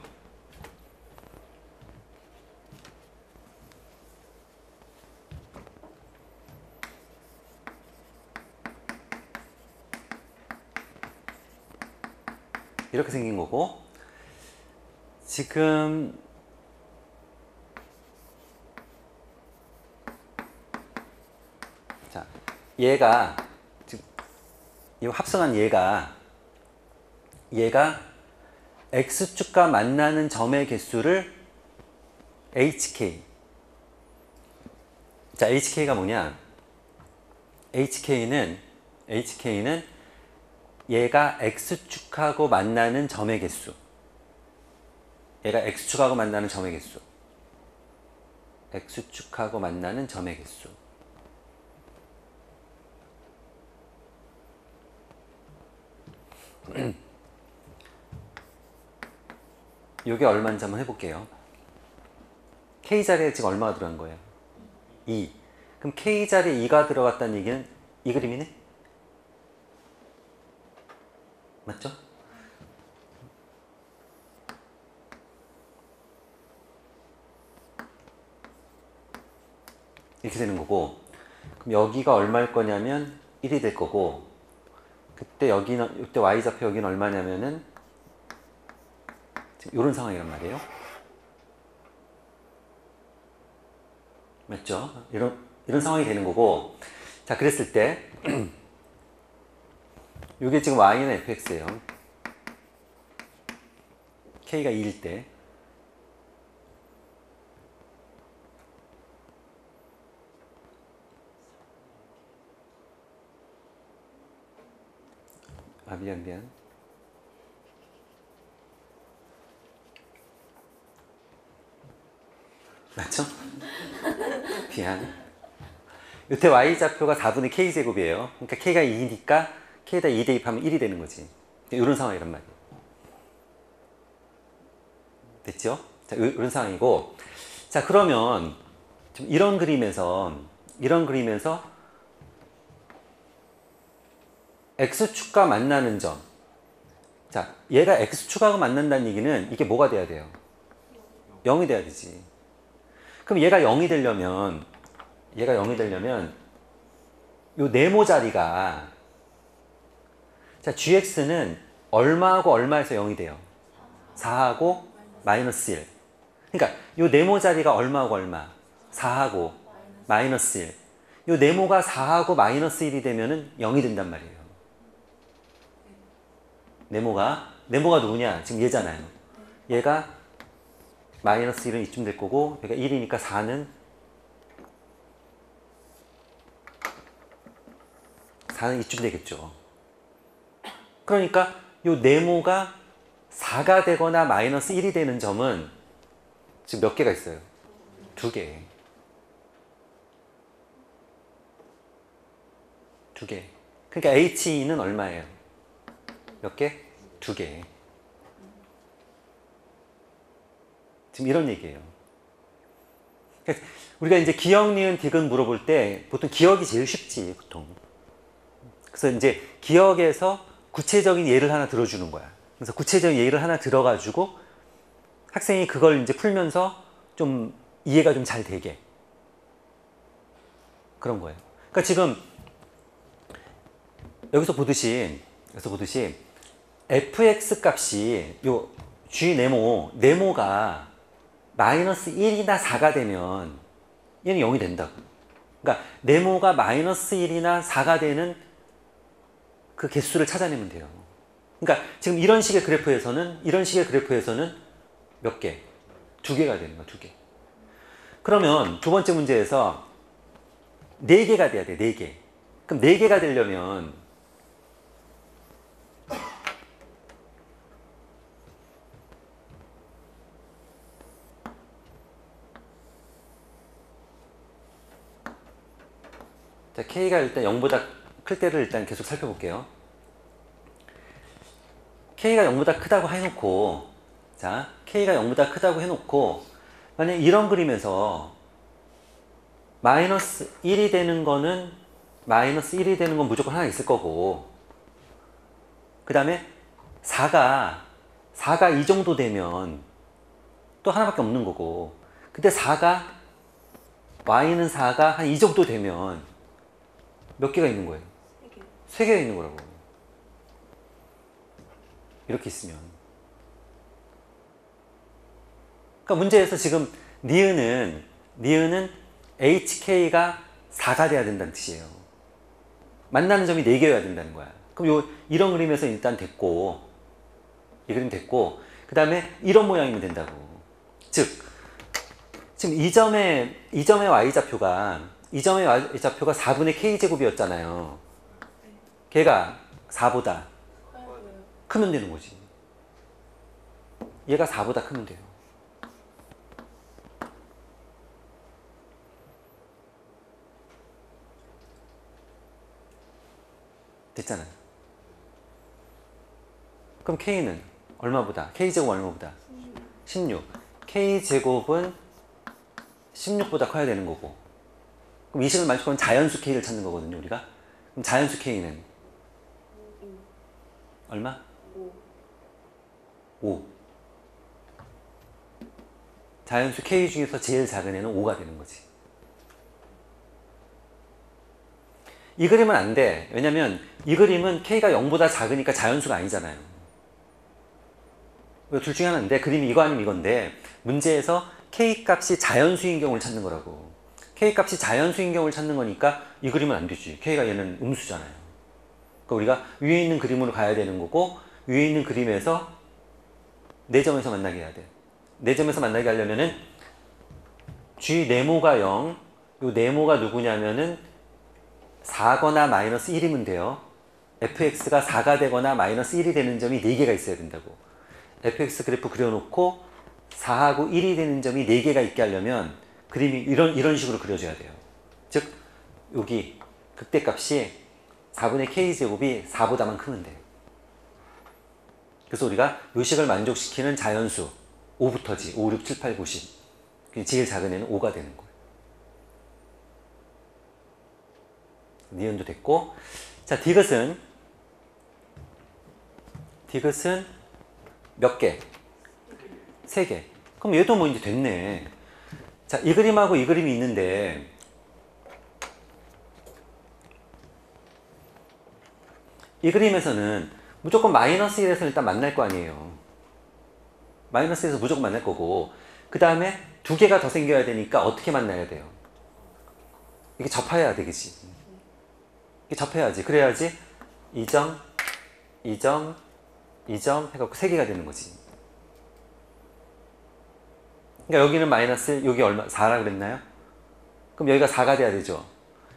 이렇게 생긴 거고, 지금 자, 얘가 지금 이 합성한 얘가 x축과 만나는 점의 개수를 hk, 자, HK가 뭐냐? HK는 얘가 X축하고 만나는 점의 개수. 얘가 X축하고 만나는 점의 개수. X축하고 만나는 점의 개수. 요게 얼마인지 한번 해볼게요. K자리에 지금 얼마가 들어간 거예요? 2. 그럼 K자리에 2가 들어갔다는 얘기는 이 그림이네? 맞죠? 이렇게 되는 거고, 그럼 여기가 얼마일 거냐면 1이 될 거고, 그때 여기는, 이때 y좌표 여기는 얼마냐면은 지금 이런 상황이란 말이에요. 맞죠? 이런 상황이 되는 거고, 자, 그랬을 때 이게 지금 y는 fx예요. k가 2일 때. 아, 미안. 맞죠? 미안. 요때 y좌표가 4분의 k제곱이에요. 그러니까 k가 2니까 k에다 2 대입하면 1이 되는 거지. 이런 상황이란 말이에요. 됐죠? 자, 이런 상황이고. 자, 그러면 좀 이런 그림에서 x축과 만나는 점. 자, 얘가 x축하고 만난다는 얘기는 이게 뭐가 돼야 돼요? 0이 돼야 되지. 그럼 얘가 0이 되려면 요 네모 자리가, 자, gx는 얼마하고 얼마에서 0이 돼요? 4하고 마이너스 1. 그러니까 요 네모 자리가 얼마하고 얼마? 4하고 마이너스 1. 요 네모가 4하고 마이너스 1이 되면은 0이 된단 말이에요. 네모가 누구냐? 지금 얘잖아요. 얘가 마이너스 1은 이쯤 될 거고, 얘가 1이니까 4는 이쯤 되겠죠. 그러니까 요 네모가 4가 되거나 마이너스 1이 되는 점은 지금 몇 개가 있어요? 2개. 2개. 그러니까 HE는 얼마예요? 몇 개? 2개. 지금 이런 얘기예요. 그러니까 우리가 이제 기억, 니은, 디귿 물어볼 때 보통 기억이 제일 쉽지, 보통. 그래서 이제 기억에서 구체적인 예를 하나 들어주는 거야. 그래서 구체적인 예를 하나 들어가지고 학생이 그걸 이제 풀면서 좀 이해가 좀 잘 되게. 그런 거예요. 그러니까 지금 여기서 보듯이 fx 값이 요 g 네모가 마이너스 1이나 4가 되면 얘는 0이 된다고. 그러니까 네모가 마이너스 1이나 4가 되는 그 개수를 찾아내면 돼요. 그러니까 지금 이런 식의 그래프에서는 몇 개? 2개가 되는 거야, 2개. 그러면 두 번째 문제에서 4개가 돼야 돼, 4개. 그럼 4개가 되려면 자, K가 일단 0보다 클 때를 일단 계속 살펴볼게요. K가 0보다 크다고 해놓고, 자, K가 0보다 크다고 해놓고, 만약 이런 그림에서 마이너스 1이 되는 거는 무조건 하나 있을 거고, 그 다음에 4가 이 정도 되면 또 하나밖에 없는 거고, 근데 y는 4가 한 이 정도 되면 몇 개가 있는 거예요? 3개가 있는 거라고. 이렇게 있으면. 그러니까 문제에서 지금 니은은 HK가 4가 돼야 된다는 뜻이에요. 만나는 점이 4개여야 된다는 거야. 그럼 이런 그림에서 일단 됐고, 이 그림 됐고, 그 다음에 이런 모양이면 된다고. 즉, 지금 이 점의 y좌표가 이 점의 y좌표가 4분의 k제곱이었잖아요. 걔가 4보다 크면 되는 거지. 얘가 4보다 크면 돼요. 됐잖아요. 그럼 k는 얼마보다? k제곱 얼마보다? 16. k제곱은 16보다 커야 되는 거고. 그럼 이 식을 만족하면 자연수 k를 찾는 거거든요, 우리가. 그럼 자연수 k는 얼마? 5. 자연수 k 중에서 제일 작은 애는 5가 되는 거지. 이 그림은 안 돼. 왜냐면 이 그림은 k가 0보다 작으니까 자연수가 아니잖아요. 둘 중에 하나인데 그림이 이거 아니면 이건데 문제에서 k 값이 자연수인 경우를 찾는 거라고. k 값이 자연수인 경우를 찾는 거니까 이 그림은 안 되지. k가 얘는 음수잖아요. 그러니까 우리가 위에 있는 그림으로 가야 되는 거고 위에 있는 그림에서 4점에서 만나게 해야 돼. 4점에서 만나게 하려면은 g 네모가 0, 요 네모가 누구냐면은 4거나 마이너스 1이면 돼요. fx가 4가 되거나 마이너스 1이 되는 점이 4개가 있어야 된다고. fx 그래프 그려놓고 4하고 1이 되는 점이 4개가 있게 하려면 그림이 이런 식으로 그려줘야 돼요. 즉 여기 극대값이 4분의 k제곱이 4보다만 크면 돼요. 그래서 우리가 요식을 만족시키는 자연수 5부터지. 5, 6, 7, 8, 9, 10. 제일 작은 애는 5가 되는 거예요. 니은도 됐고. 자, 디귿은 몇 개? 3개. 그럼 얘도 뭐 이제 됐네. 자, 이 그림하고 이 그림이 있는데 이 그림에서는 무조건 마이너스 1에서 일단 만날 거 아니에요. 마이너스 1에서 무조건 만날 거고 그 다음에 2개가 더 생겨야 되니까 어떻게 만나야 돼요? 이게 접해야 되겠지. 이게 접해야지. 그래야지 2점, 2점, 2점 해갖고 3개가 되는 거지. 그러니까 여기는 마이너스, 여기 얼마? 4라 그랬나요? 그럼 여기가 4가 돼야 되죠.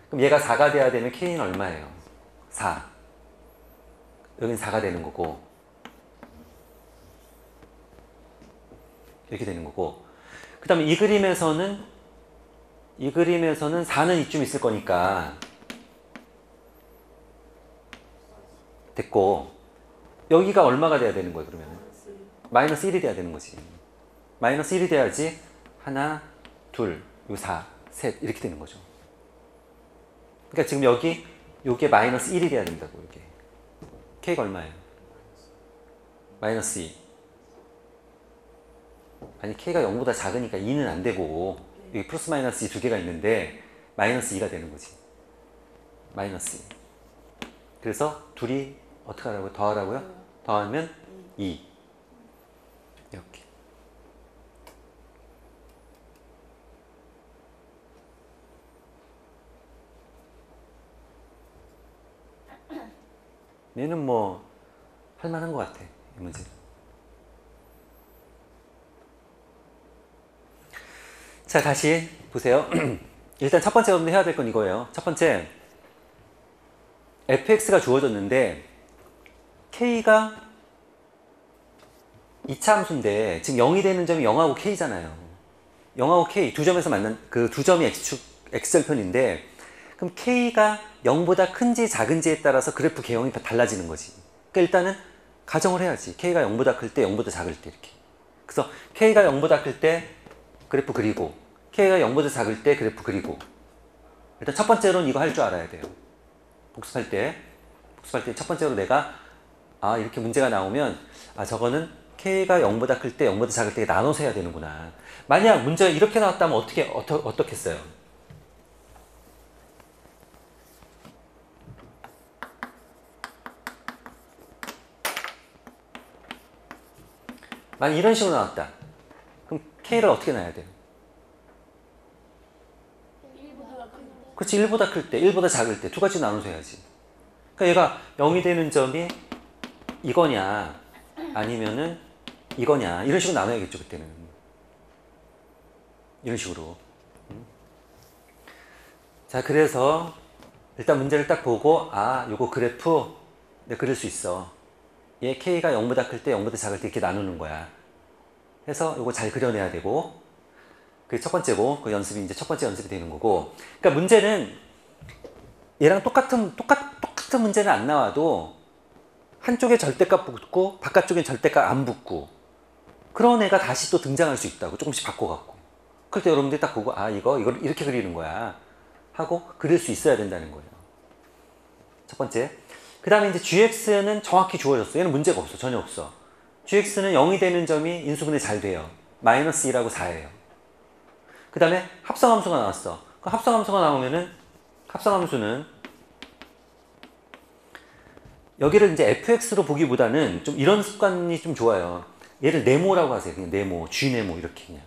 그럼 얘가 4가 돼야 되면 k는 얼마예요? 4. 여기는 4가 되는 거고 이렇게 되는 거고 그 다음에 이 그림에서는 4는 이쯤 있을 거니까 됐고 여기가 얼마가 돼야 되는 거예요 그러면? 마이너스 1이 돼야 되는 거지. 마이너스 1이 돼야지 하나, 둘, 요 4, 셋 이렇게 되는 거죠. 그러니까 지금 요게 마이너스 1이 돼야 된다고. 이게 k가 얼마예요? 마이너스 2. 아니 k가 0보다 작으니까 2는 안 되고 여기 플러스 마이너스 2 두 개가 있는데 마이너스 2가 되는 거지. 마이너스 2. 그래서 둘이 어떻게 하라고요? 더하라고요? 더하면 2. 이렇게. 얘는 뭐 할만한 것 같아. 이 문제. 자, 다시 보세요. 일단 첫 번째 해야 될 건 이거예요. 첫 번째, fx가 주어졌는데 k가 2차 함수인데 지금 0이 되는 점이 0하고 k잖아요. 0하고 k 두 점에서 만난 그 두 점이 x절편인데 그럼 k가 0보다 큰지 작은지에 따라서 그래프 개형이 달라지는 거지. 그러니까 일단은 가정을 해야지. k가 0보다 클 때, 0보다 작을 때 이렇게. 그래서 k가 0보다 클 때 그래프 그리고 k가 0보다 작을 때 그래프 그리고 일단 첫 번째로는 이거 할 줄 알아야 돼요. 복습할 때 첫 번째로 내가 이렇게 문제가 나오면 저거는 k가 0보다 클 때 0보다 작을 때 나눠서 해야 되는구나. 만약 문제가 이렇게 나왔다면 어떻게 했어요? 만약 이런 식으로 나왔다. 그럼 k를 어떻게 놔야 돼요? 그렇지. 1보다 클 때, 1보다 작을 때 두 가지 나눠서 해야지. 그러니까 얘가 0이 되는 점이 이거냐 아니면은 이거냐 이런 식으로 나눠야겠죠. 그때는 이런 식으로. 자, 그래서 일단 문제를 딱 보고 아, 요거 그래프 내가 그릴 수 있어. 얘 K가 0보다 클 때 0보다 작을 때 이렇게 나누는 거야. 해서 요거 잘 그려내야 되고 그게 첫 번째고 그 연습이 이제 첫 번째 연습이 되는 거고 그러니까 문제는 얘랑 똑같은 문제는 안 나와도 한쪽에 절대값 붙고 바깥쪽엔 절대값 안 붙고 그런 애가 다시 또 등장할 수 있다고 조금씩 바꿔갖고 그럴 때 여러분들이 딱 보고 아 이걸 이렇게 그리는 거야 하고 그릴 수 있어야 된다는 거예요. 첫 번째. 그 다음에 이제 gx는 정확히 주어졌어. 얘는 문제가 없어. 전혀 없어. gx는 0이 되는 점이 인수분해 잘 돼요. 마이너스 2라고 4예요. 그 다음에 합성함수가 나왔어. 그 합성함수가 나오면은 합성함수는 여기를 이제 fx로 보기보다는 좀 이런 습관이 좀 좋아요. 얘를 네모라고 하세요. 그냥 네모, g네모 이렇게 그냥.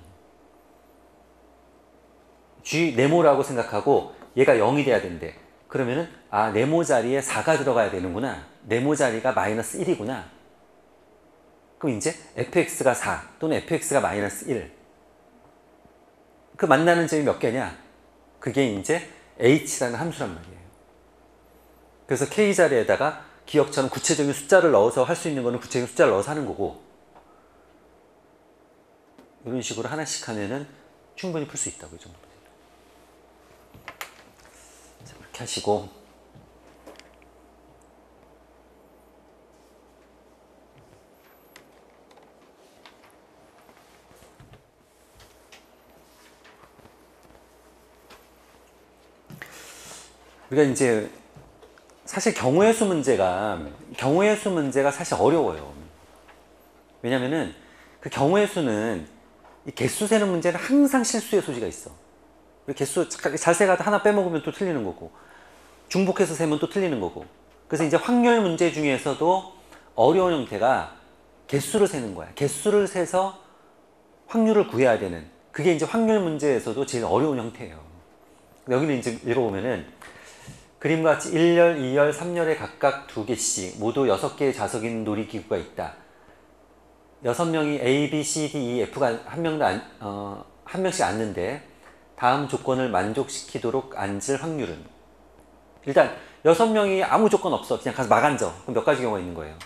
g네모라고 생각하고 얘가 0이 돼야 된대. 그러면은 아 네모 자리에 4가 들어가야 되는구나. 네모 자리가 마이너스 1이구나. 그럼 이제 fx가 4 또는 fx가 마이너스 1. 그 만나는 점이 몇 개냐? 그게 이제 h라는 함수란 말이에요. 그래서 k 자리에다가 기억처럼 구체적인 숫자를 넣어서 할 수 있는 거는 구체적인 숫자를 넣어서 하는 거고 이런 식으로 하나씩 하면은 충분히 풀 수 있다고 이 정도. 자, 이렇게 하시고 우리가 이제 사실 경우의 수 문제가 사실 어려워요. 왜냐면은 그 경우의 수는 이 개수 세는 문제는 항상 실수의 소지가 있어. 개수 잘 세가다 하나 빼먹으면 또 틀리는 거고 중복해서 세면 또 틀리는 거고 그래서 이제 확률 문제 중에서도 어려운 형태가 개수를 세는 거야. 개수를 세서 확률을 구해야 되는 그게 이제 확률 문제에서도 제일 어려운 형태예요. 여기는 이제 읽어보면은 그림과 같이 1열, 2열, 3열에 각각 2개씩 모두 6개의 좌석인 놀이기구가 있다. 6명이 A, B, C, D, E, F가 한 명씩 앉는데 다음 조건을 만족시키도록 앉을 확률은 일단 6명이 아무 조건 없어. 그냥 가서 막 앉아. 그럼 몇 가지 경우가 있는 거예요?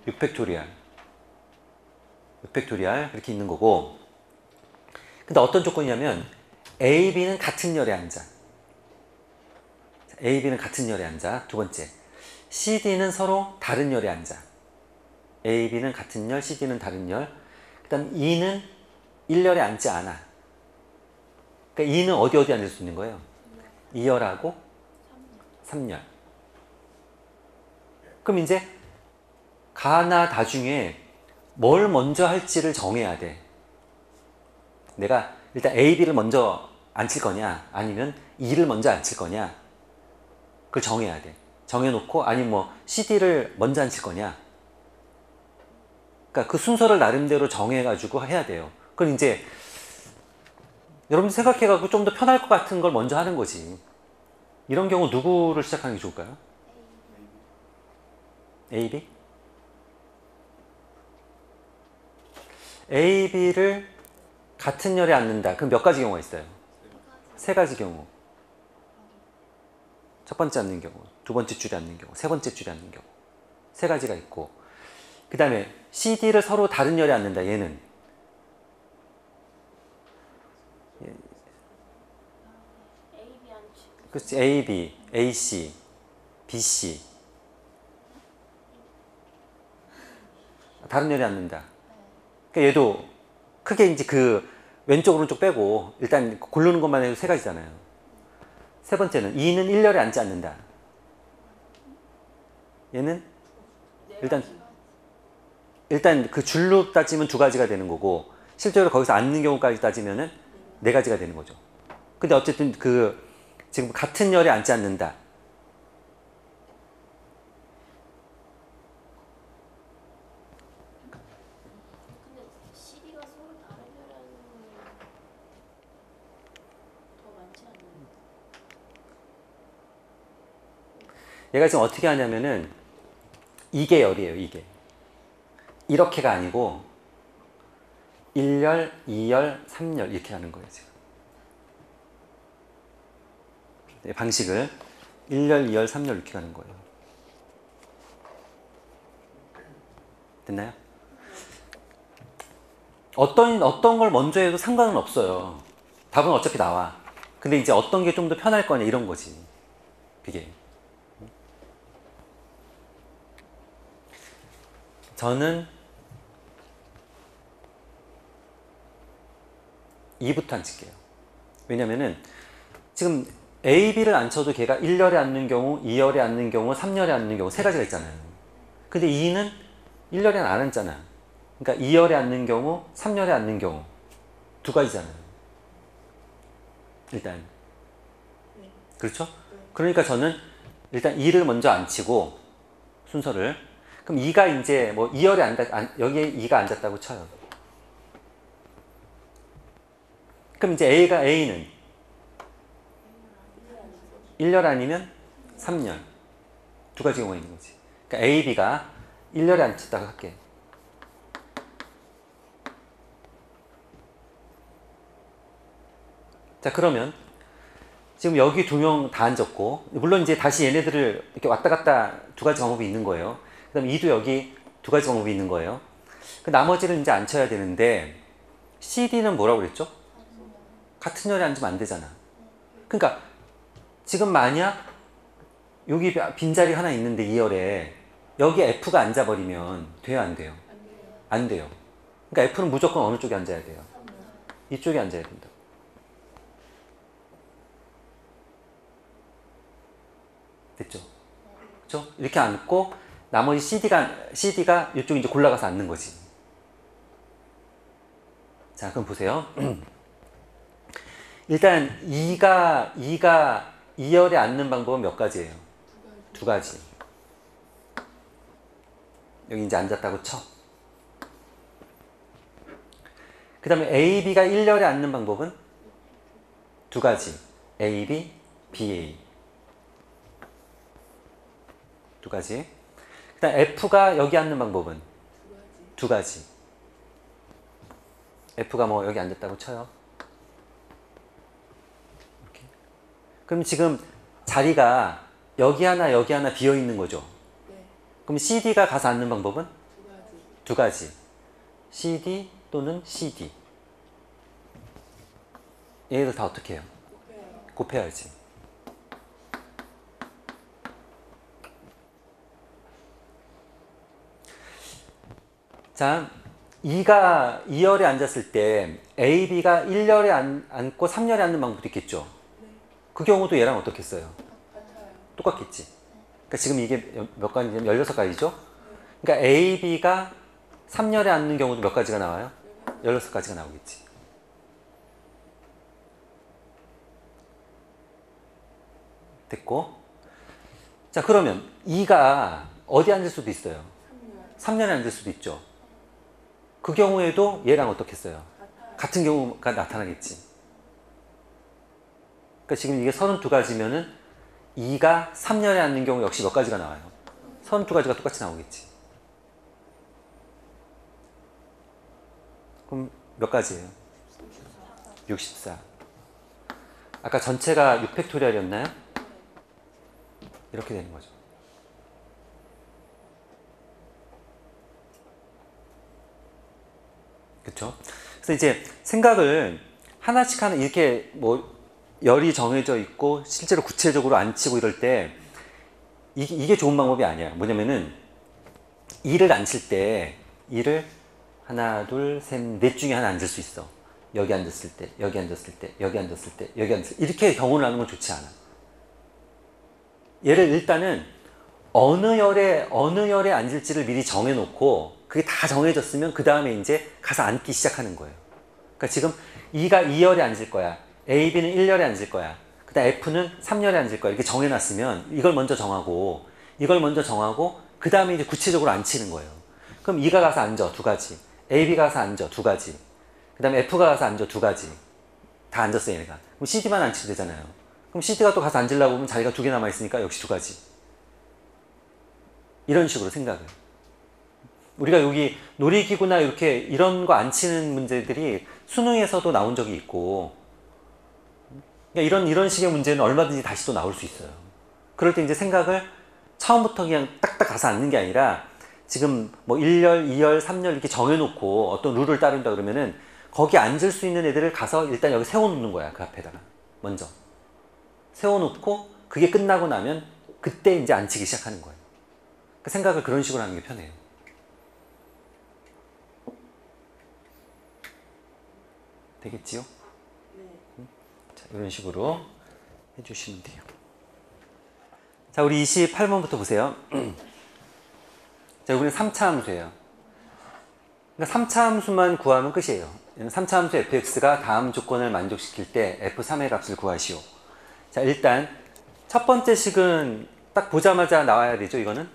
6팩토리알 이렇게 있는 거고 근데 어떤 조건이냐면 A, B는 같은 열에 앉아. A, B는 같은 열에 앉아. 두 번째, C, D는 서로 다른 열에 앉아. A, B는 같은 열, C, D는 다른 열. 그 다음 E는 1열에 앉지 않아. 그러니까 E는 어디 앉을 수 있는 거예요? 2열하고 3열. 그럼 이제 가나 다 중에 뭘 먼저 할지를 정해야 돼. 내가 일단 A, B를 먼저 앉힐 거냐 아니면 E를 먼저 앉힐 거냐 그걸 정해야 돼. 정해놓고 아니면 뭐 CD를 먼저 앉힐 거냐 그러니까 그 순서를 나름대로 정해가지고 해야 돼요. 그건 이제 여러분 생각해가지고 좀 더 편할 것 같은 걸 먼저 하는 거지. 이런 경우 누구를 시작하는 게 좋을까요? A, B? A, B를 같은 열에 앉는다. 그럼 몇 가지 경우가 있어요? 세 가지 경우. 첫 번째 앉는 경우, 두 번째 줄에 앉는 경우, 세 번째 줄에 앉는 경우. 세 가지가 있고 그 다음에 CD를 서로 다른 열에 앉는다. 얘는 A, B 앉히고 그렇지. A, B, AC, BC 다른 열에 앉는다. 그러니까 얘도 크게 이제 그 왼쪽 오른쪽 빼고 일단 고르는 것만 해도 세 가지잖아요. 세 번째는 E는 1열에 앉지 않는다. 얘는 일단 그 줄로 따지면 두 가지가 되는 거고 실제로 거기서 앉는 경우까지 따지면은 네 가지가 되는 거죠. 근데 어쨌든 그 지금 같은 열에 앉지 않는다. 근데 CD가 서로 다른 혈안이 더 많지 않나요? 얘가 지금 어떻게 하냐면은 이게 열이에요. 이게 이렇게가 아니고 1열, 2열, 3열 이렇게 하는 거예요. 지금 방식을 1열, 2열, 3열 이렇게 가는 거예요. 됐나요? 어떤 걸 먼저 해도 상관은 없어요. 답은 어차피 나와. 근데 이제 어떤 게 좀 더 편할 거냐 이런 거지. 그게. 저는 2부터 안 칠게요. 왜냐면은 지금 A, B를 안 쳐도 걔가 1열에 앉는 경우, 2열에 앉는 경우, 3열에 앉는 경우 세 가지가 있잖아요. 근데 2는 1열에 안 앉잖아. 그러니까 2열에 앉는 경우, 3열에 앉는 경우 두 가지잖아요. 일단. 그렇죠? 그러니까 저는 일단 2를 먼저 안 치고 순서를. 그럼 2가 이제 뭐 2열에 여기에 2가 앉았다고 쳐요. 그럼 이제 A는 1열 아니면 3열. 두 가지 경우가 있는 거지. 그러니까 A, B가 1열에 앉혔다고 할게. 자, 그러면 지금 여기 두 명 다 앉았고, 물론 이제 다시 얘네들을 이렇게 왔다 갔다 두 가지 방법이 있는 거예요. 그 다음에 2도 여기 두 가지 방법이 있는 거예요. 그 나머지를 이제 안 쳐야 되는데, CD는 뭐라고 그랬죠? 같은 열에 앉으면 안 되잖아. 그러니까 지금 만약 여기 빈자리 하나 있는데 2열에 여기 F가 앉아버리면 돼요, 안 돼요? 안 돼요. 그러니까 F는 무조건 어느 쪽에 앉아야 돼요? 이쪽에 앉아야 된다. 됐죠? 그렇죠? 이렇게 앉고 나머지 CD가 이쪽 이제 골라가서 앉는 거지. 자, 그럼 보세요. 일단 2가 2열에 앉는 방법은 몇 가지예요? 두 가지. 여기 이제 앉았다고 쳐. 그 다음에 A, B가 1열에 앉는 방법은 두 가지. A, B, BA. 두 가지. 그 다음 F가 여기 앉는 방법은 두 가지. F가 뭐 여기 앉았다고 쳐요. 이렇게. 그럼 지금 자리가 여기 하나 비어 있는 거죠. 그럼 CD가 가서 앉는 방법은 두 가지. CD 또는 CD. 얘들 다 어떻게 해요? 곱해야지. 자, 2가 2열에 앉았을 때 A, B가 1열에 앉고 3열에 앉는 방법도 있겠죠. 그 경우도 얘랑 어떻겠어요? 똑같겠지. 그러니까 지금 이게 몇 가지냐면 16가지죠? 그러니까 A, B가 3열에 앉는 경우도 몇 가지가 나와요? 16가지가 나오겠지. 됐고. 자, 그러면 2가 어디 앉을 수도 있어요? 3열에 앉을 수도 있죠. 그 경우에도 얘랑 어떻겠어요? 같은 경우가 나타나겠지. 그러니까 지금 이게 32가지면은 2가 3열에 앉는 경우 역시 몇 가지가 나와요? 32가지가 똑같이 나오겠지. 그럼 몇 가지예요? 64. 아까 전체가 6팩토리얼이었나요? 이렇게 되는 거죠. 그쵸? 그래서 이제 생각을 하나씩 하나 이렇게 뭐 열이 정해져 있고 실제로 구체적으로 안 치고 이럴 때 이게 좋은 방법이 아니야. 뭐냐면은 2를 안 칠 때 2를 하나, 둘, 셋, 넷 중에 하나 앉을 수 있어. 여기 앉았을 때, 여기 앉았을 때, 여기 앉았을 때, 여기 앉았을 때 이렇게 경우를 하는 건 좋지 않아. 얘를 일단은 어느 열에 앉을지를 미리 정해놓고 그게 다 정해졌으면 그 다음에 이제 가서 앉기 시작하는 거예요. 그러니까 지금 2가 2열에 앉을 거야. A, B는 1열에 앉을 거야. 그 다음 F는 3열에 앉을 거야. 이렇게 정해놨으면 이걸 먼저 정하고 그 다음에 이제 구체적으로 앉히는 거예요. 그럼 2가 가서 앉아 두 가지. A, B가 가서 앉아 두 가지. 그 다음에 F가 가서 앉아 두 가지. 다 앉았어 얘네가. 그럼 CD만 앉히면 되잖아요. 그럼 CD가 또 가서 앉으려고 하면 자리가 두 개 남아있으니까 역시 두 가지. 이런 식으로 생각을. 우리가 여기 놀이기구나 이렇게 이런 거 안 치는 문제들이 수능에서도 나온 적이 있고 그러니까 이런 식의 문제는 얼마든지 다시 또 나올 수 있어요. 그럴 때 이제 생각을 처음부터 그냥 딱딱 가서 앉는 게 아니라 지금 뭐 1열, 2열, 3열 이렇게 정해놓고 어떤 룰을 따른다 그러면은 거기 앉을 수 있는 애들을 가서 일단 여기 세워놓는 거야. 그 앞에다가. 먼저. 세워놓고 그게 끝나고 나면 그때 이제 앉히기 시작하는 거예요. 그 생각을 그런 식으로 하는 게 편해요. 되겠지요? 자, 이런 식으로 해주시면 돼요. 자, 우리 28번부터 보세요. 자, 우리는 3차 함수예요. 그러니까 3차 함수만 구하면 끝이에요. 3차 함수 fx가 다음 조건을 만족시킬 때 f3의 값을 구하시오. 자, 일단 첫 번째 식은 딱 보자마자 나와야 되죠, 이거는?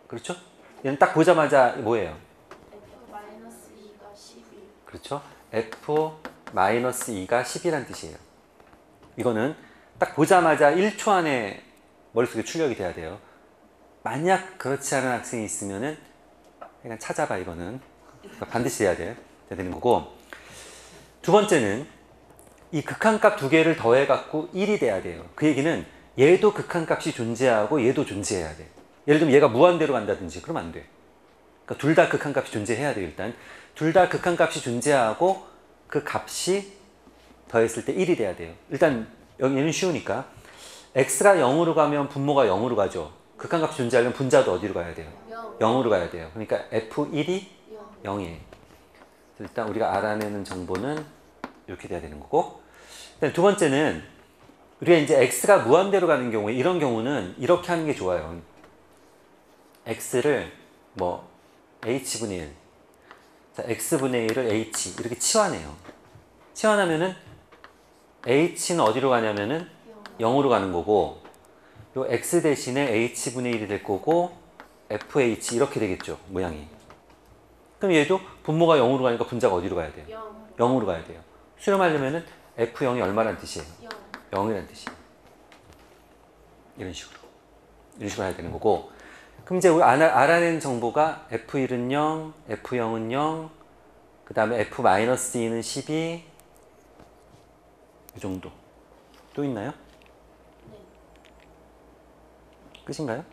그렇죠? 얘는 딱 보자마자 뭐예요? F-2가 12. 그렇죠? f-2가 10이란 뜻이에요. 이거는 딱 보자마자 1초 안에 머릿속에 출력이 돼야 돼요. 만약 그렇지 않은 학생이 있으면은 그냥 찾아봐, 이거는. 그러니까 반드시 해야 되는 거고. 두 번째는 이 극한값 두 개를 더해갖고 1이 돼야 돼요. 그 얘기는 얘도 극한값이 존재하고 얘도 존재해야 돼. 예를 들면 얘가 무한대로 간다든지 그러면 안 돼. 그러니까 둘 다 극한값이 존재해야 돼요, 일단. 둘 다 극한값이 존재하고 그 값이 더했을 때 1이 돼야 돼요. 일단 얘는 쉬우니까. x가 0으로 가면 분모가 0으로 가죠. 극한값이 존재하려면 분자도 어디로 가야 돼요? 0으로 가야 돼요. 그러니까 f1이 0이에요. 일단 우리가 알아내는 정보는 이렇게 돼야 되는 거고. 두 번째는 우리가 이제 x가 무한대로 가는 경우에 이런 경우는 이렇게 하는 게 좋아요. x를 뭐 h분의 1, 자, x분의 1을 h 이렇게 치환해요. 치환하면은 h는 어디로 가냐면은 0으로 가는 거고, 요 x 대신에 h분의 1이 될 거고 fh 이렇게 되겠죠, 모양이. 그럼 얘도 분모가 0으로 가니까 분자가 어디로 가야 돼요? 0으로 가야 돼요. 수렴하려면은 f0이 얼마란 뜻이에요? 0이란 뜻이에요. 이런 식으로 해야 되는 거고. 그럼 이제 우리 알아낸 정보가 f1은 0, f0은 0, 그 다음에 f-2는 12, 이 정도. 또 있나요? 끝인가요?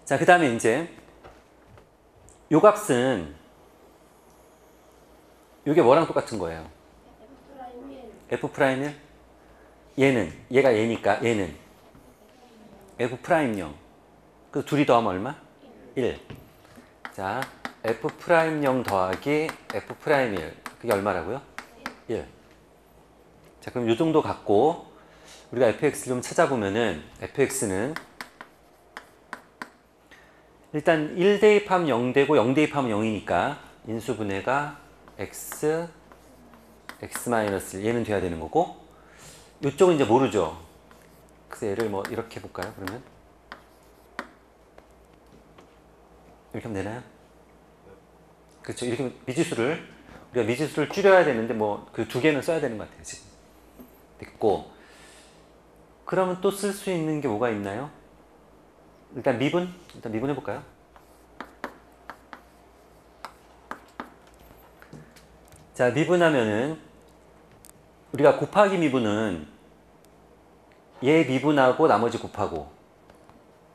자, 그 다음에 이제 요 값은 요게 뭐랑 똑같은 거예요? F'1? 얘가 얘니까 얘는 F'0. 그 둘이 더하면 얼마? 1. 자, F'0 더하기 F'1. 그게 얼마라고요? 1. 자, 그럼 요 정도 갖고 우리가 fx를 좀 찾아보면은 fx는 일단 1 대입하면 0 되고 0 대입하면 0이니까 인수분해가 x, x-1 얘는 돼야 되는 거고, 이쪽은 이제 모르죠. 그래서 얘를 뭐 이렇게 해볼까요? 그러면 이렇게 하면 되나요? 그렇죠. 이렇게 우리가 미지수를 줄여야 되는데 뭐 그 두 개는 써야 되는 것 같아요, 지금. 됐고, 그러면 또 쓸 수 있는 게 뭐가 있나요? 일단 미분 해볼까요? 자, 미분하면은 우리가 곱하기 미분은 얘 미분하고 나머지 곱하고,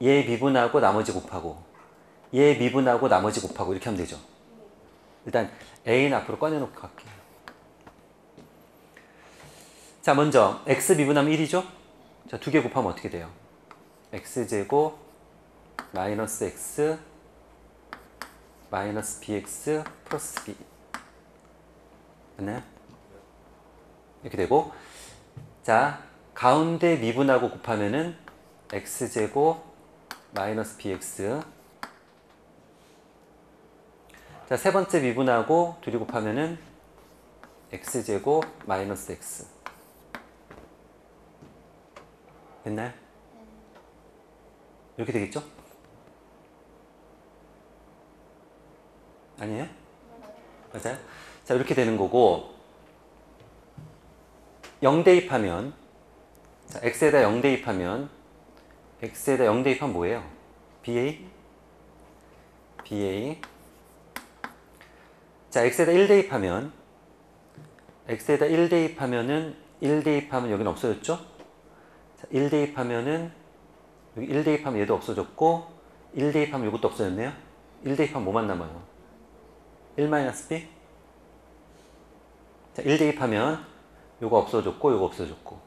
얘 미분하고 나머지 곱하고, 얘 미분하고 나머지 곱하고 이렇게 하면 되죠. 일단 a는 앞으로 꺼내놓고 갈게요. 자, 먼저 x 미분하면 1이죠? 자, 두 개 곱하면 어떻게 돼요? x제곱 마이너스 x 마이너스 bx 플러스 b 맞나요? 이렇게 되고, 자, 가운데 미분하고 곱하면은 x제곱 마이너스 bx, 자, 세 번째 미분하고 둘이 곱하면은 x제곱 마이너스 x. 됐나요? 이렇게 되겠죠? 아니에요? 맞아요? 자, 이렇게 되는 거고, 0 대입하면, 자, x에다 0 대입하면, x에다 0 대입하면 뭐예요? ba? BA. 자, x에다 1 대입하면, x에다 1 대입하면은, 1 대입하면 여기는 없어졌죠? 자, 1 대입하면은, 여기 1 대입하면 얘도 없어졌고, 1 대입하면 이것도 없어졌네요? 1 대입하면 뭐만 남아요? 1-b? 자, 1 대입하면 요거 없어졌고, 요거 없어졌고.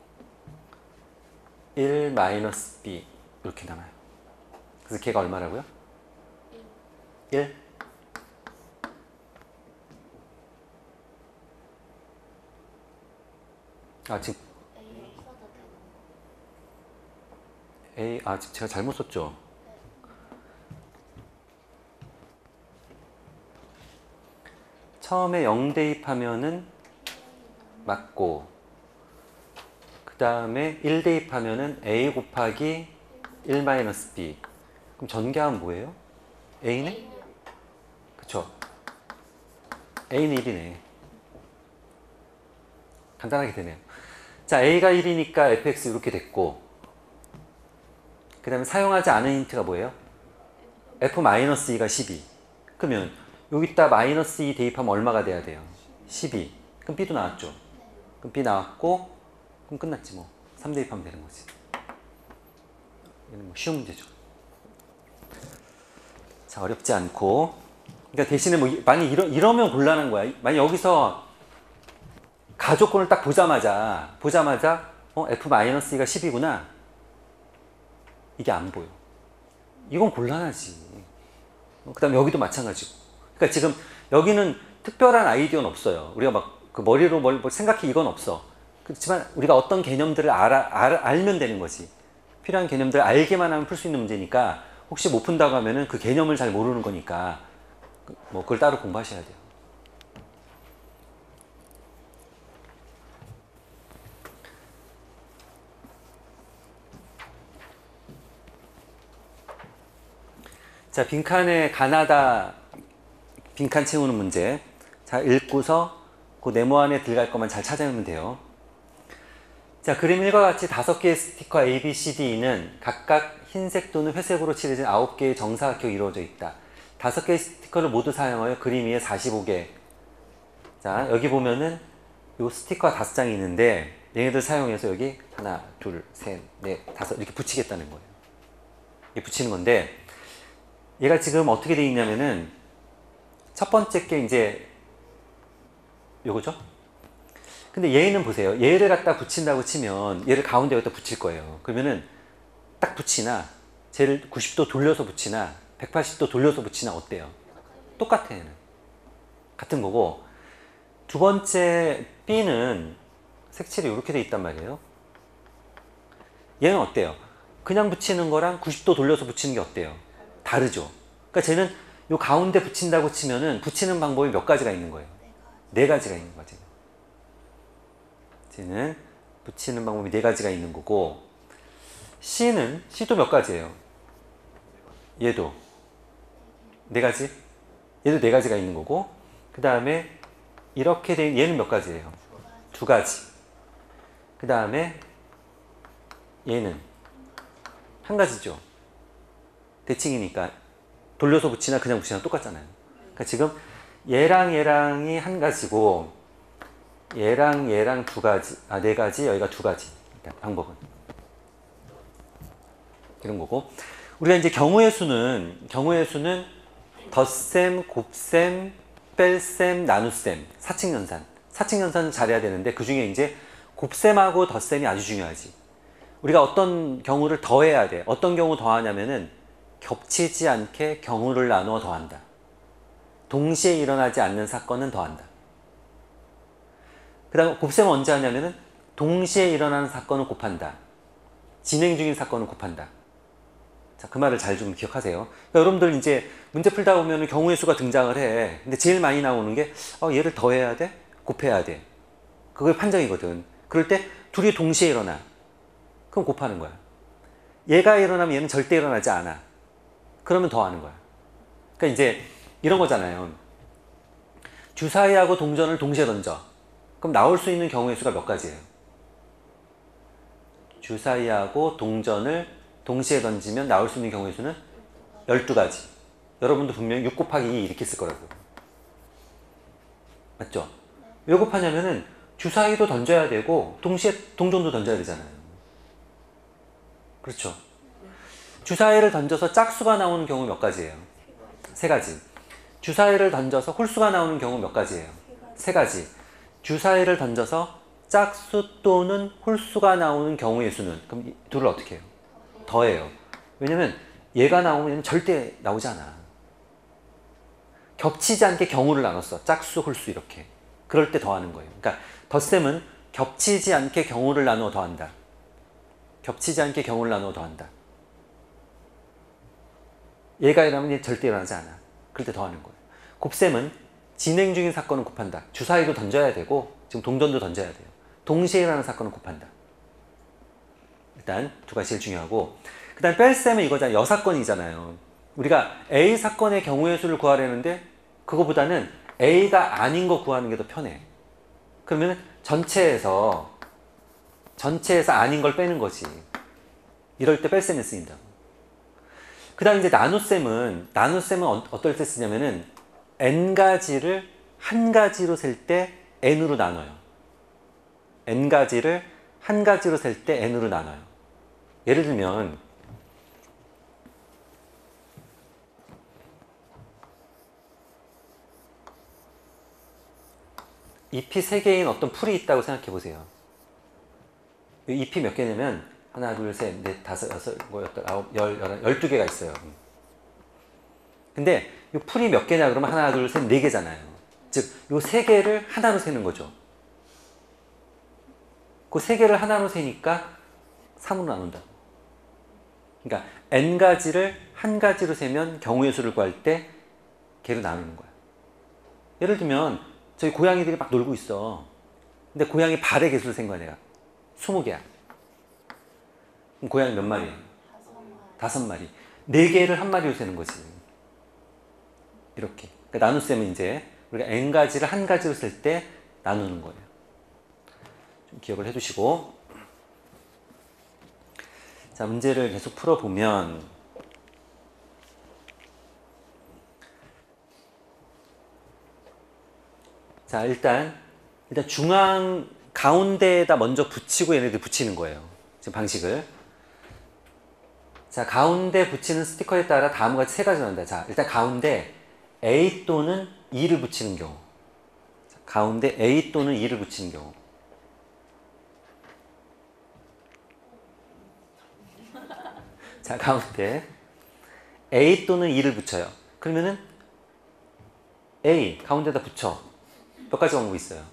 1-b. 이렇게 남아요. 그래서 걔가 얼마라고요? 1. 아, 지금 A 없어도 되는 거. 지금 제가 잘못 썼죠? 처음에 0 대입하면은 맞고, 그 다음에 1 대입하면은 A 곱하기 1-B. 그럼 전개하면 뭐예요? A는? 그쵸? A는 1이네. 간단하게 되네요. 자, A가 1이니까 fx 이렇게 됐고, 그 다음에 사용하지 않은 힌트가 뭐예요? f-2가 12. 그러면 여기다 -2 대입하면 얼마가 돼야 돼요? 12. 그럼 b도 나왔죠? 그럼 b 나왔고, 그럼 끝났지 뭐. 3 대입하면 되는 거지. 이건 뭐 쉬운 문제죠. 자, 어렵지 않고. 그러니까 대신에 뭐 만약 이러면 곤란한 거야. 만약 여기서 가조건을 딱 보자마자 f-2가 10이구나. 이게 안 보여. 이건 곤란하지. 그 다음에 여기도 마찬가지고. 그러니까 지금 여기는 특별한 아이디어는 없어요. 우리가 막 그 머리로 뭘 생각해 이건 없어. 그렇지만 우리가 어떤 개념들을 알면 되는 거지. 필요한 개념들을 알기만 하면 풀 수 있는 문제니까 혹시 못 푼다고 하면은 그 개념을 잘 모르는 거니까 뭐 그걸 따로 공부하셔야 돼요. 자, 빈칸에 가나다 빈칸 채우는 문제. 자, 읽고서 그 네모 안에 들어갈 것만 잘 찾아내면 돼요. 자, 그림 1과 같이 5개의 스티커 A, B, C, D는 각각 흰색 또는 회색으로 칠해진 9개의 정사각형으로 이루어져 있다. 5개의 스티커를 모두 사용하여 그림 위에 45개. 자, 여기 보면은 요 스티커가 5장이 있는데 얘네들 사용해서 여기 하나, 둘, 셋, 넷, 다섯 이렇게 붙이겠다는 거예요. 이렇게 붙이는 건데 얘가 지금 어떻게 되어 있냐면은 첫 번째 게 이제 요거죠? 근데 얘는 보세요. 얘를 갖다 붙인다고 치면 얘를 가운데 여기다 붙일 거예요. 그러면은 딱 붙이나 쟤를 90도 돌려서 붙이나 180도 돌려서 붙이나 어때요? 똑같아 얘는. 같은 거고 두 번째 B는 색칠이 이렇게 돼 있단 말이에요. 얘는 어때요? 그냥 붙이는 거랑 90도 돌려서 붙이는 게 어때요? 다르죠. 그러니까 쟤는 요 가운데 붙인다고 치면은 붙이는 방법이 몇 가지가 있는 거예요? 4가지가 있는 거지. 쟤는 붙이는 방법이 4가지가 있는 거고 C도 몇 가지예요? 얘도 4가지? 얘도 4가지가 있는 거고 그 다음에 이렇게 된 얘는 몇 가지예요? 2가지. 그 다음에 얘는 1가지죠. 대칭이니까 돌려서 붙이나 그냥 붙이나 똑같잖아요. 그러니까 지금 얘랑 얘랑이 1가지고 얘랑 얘랑 2가지, 4가지, 여기가 2가지. 일단 방법은 이런 거고 우리가 이제 경우의 수는 덧셈, 곱셈, 뺄셈, 나눗셈, 사칙연산. 사칙연산은 잘해야 되는데 그 중에 이제 곱셈하고 덧셈이 아주 중요하지. 우리가 어떤 경우를 더해야 돼. 어떤 경우 더하냐면은 겹치지 않게 경우를 나누어 더한다. 동시에 일어나지 않는 사건은 더한다. 그 다음에 곱셈은 언제 하냐면은 동시에 일어나는 사건은 곱한다. 진행 중인 사건은 곱한다. 자, 그 말을 잘 좀 기억하세요. 그러니까 여러분들 이제 문제 풀다 보면 경우의 수가 등장을 해. 근데 제일 많이 나오는 게 얘를 더해야 돼? 곱해야 돼. 그게 판정이거든. 그럴 때 둘이 동시에 일어나. 그럼 곱하는 거야. 얘가 일어나면 얘는 절대 일어나지 않아. 그러면 더하는 거야. 그러니까 이제 이런 거잖아요. 주사위하고 동전을 동시에 던져. 그럼 나올 수 있는 경우의 수가 몇 가지예요? 주사위하고 동전을 동시에 던지면 나올 수 있는 경우의 수는 12가지. 여러분도 분명히 6 곱하기 2 이렇게 쓸 거라고. 맞죠? 왜 곱하냐면은 주사위도 던져야 되고 동시에 동전도 던져야 되잖아요. 그렇죠? 주사위를 던져서 짝수가 나오는 경우 몇 가지예요? 세 가지. 주사위를 던져서 홀수가 나오는 경우 몇 가지예요? 세 가지. 주사위를 던져서 짝수 또는 홀수가 나오는 경우의 수는, 그럼 이 둘을 어떻게 해요? 더해요. 왜냐면 얘가 나오면 절대 나오지 않아. 겹치지 않게 경우를 나눴어. 짝수, 홀수 이렇게. 그럴 때 더하는 거예요. 그러니까 덧셈은 겹치지 않게 경우를 나누어 더한다. 겹치지 않게 경우를 나누어 더한다. 얘가 일어나면 얘 절대 일어나지 않아. 그럴 때 더하는 거예요. 곱셈은 진행 중인 사건은 곱한다. 주사위도 던져야 되고 지금 동전도 던져야 돼요. 동시에 일어나는 사건은 곱한다. 일단 두 가지 제일 중요하고, 그 다음 뺄셈은 이거잖아요. 여사건이잖아요. 우리가 A 사건의 경우의 수를 구하려는데 그거보다는 A가 아닌 거 구하는 게 더 편해. 그러면 전체에서 아닌 걸 빼는 거지. 이럴 때 뺄셈이 쓰인다. 그 다음 이제 나눗셈은 어떨 때 쓰냐면은 n가지를 한 가지로 셀 때 n으로 나눠요. n가지를 한 가지로 셀 때 n으로 나눠요. 예를 들면 잎이 3개인 어떤 풀이 있다고 생각해 보세요. 잎이 몇 개냐면 하나, 둘, 셋, 넷, 다섯, 여섯, 여덟, 아홉, 열, 12개가 있어요. 근데 이 풀이 몇 개냐 그러면 하나, 둘, 셋, 4개잖아요. 즉, 이 3개를 하나로 세는 거죠. 그 3개를 하나로 세니까 3으로 나눈다. 그러니까 n가지를 한 가지로 세면 경우의 수를 구할 때 걔로 나누는 거야. 예를 들면 저희 고양이들이 막 놀고 있어. 근데 고양이 발의 개수를 센 거야 내가. 20개야. 그럼 고양이 몇 마리예요? 5마리. 4개를 한 마리로 세는 거지. 이렇게. 그러니까 나눗셈은 이제 우리가 n가지를 한 가지로 쓸 때 나누는 거예요. 좀 기억을 해두시고. 자, 문제를 계속 풀어보면 자, 일단 중앙 가운데에다 먼저 붙이고 얘네들 붙이는 거예요. 지금 방식을. 자, 가운데 붙이는 스티커에 따라 다음과 같이 3가지 나온다. 자, 일단 가운데 A 또는 E를 붙이는 경우. 자, 가운데 A 또는 E를 붙이는 경우. 자, 가운데 A 또는 E를 붙여요. 그러면은 A 가운데다 붙여. 몇 가지 방법이 있어요?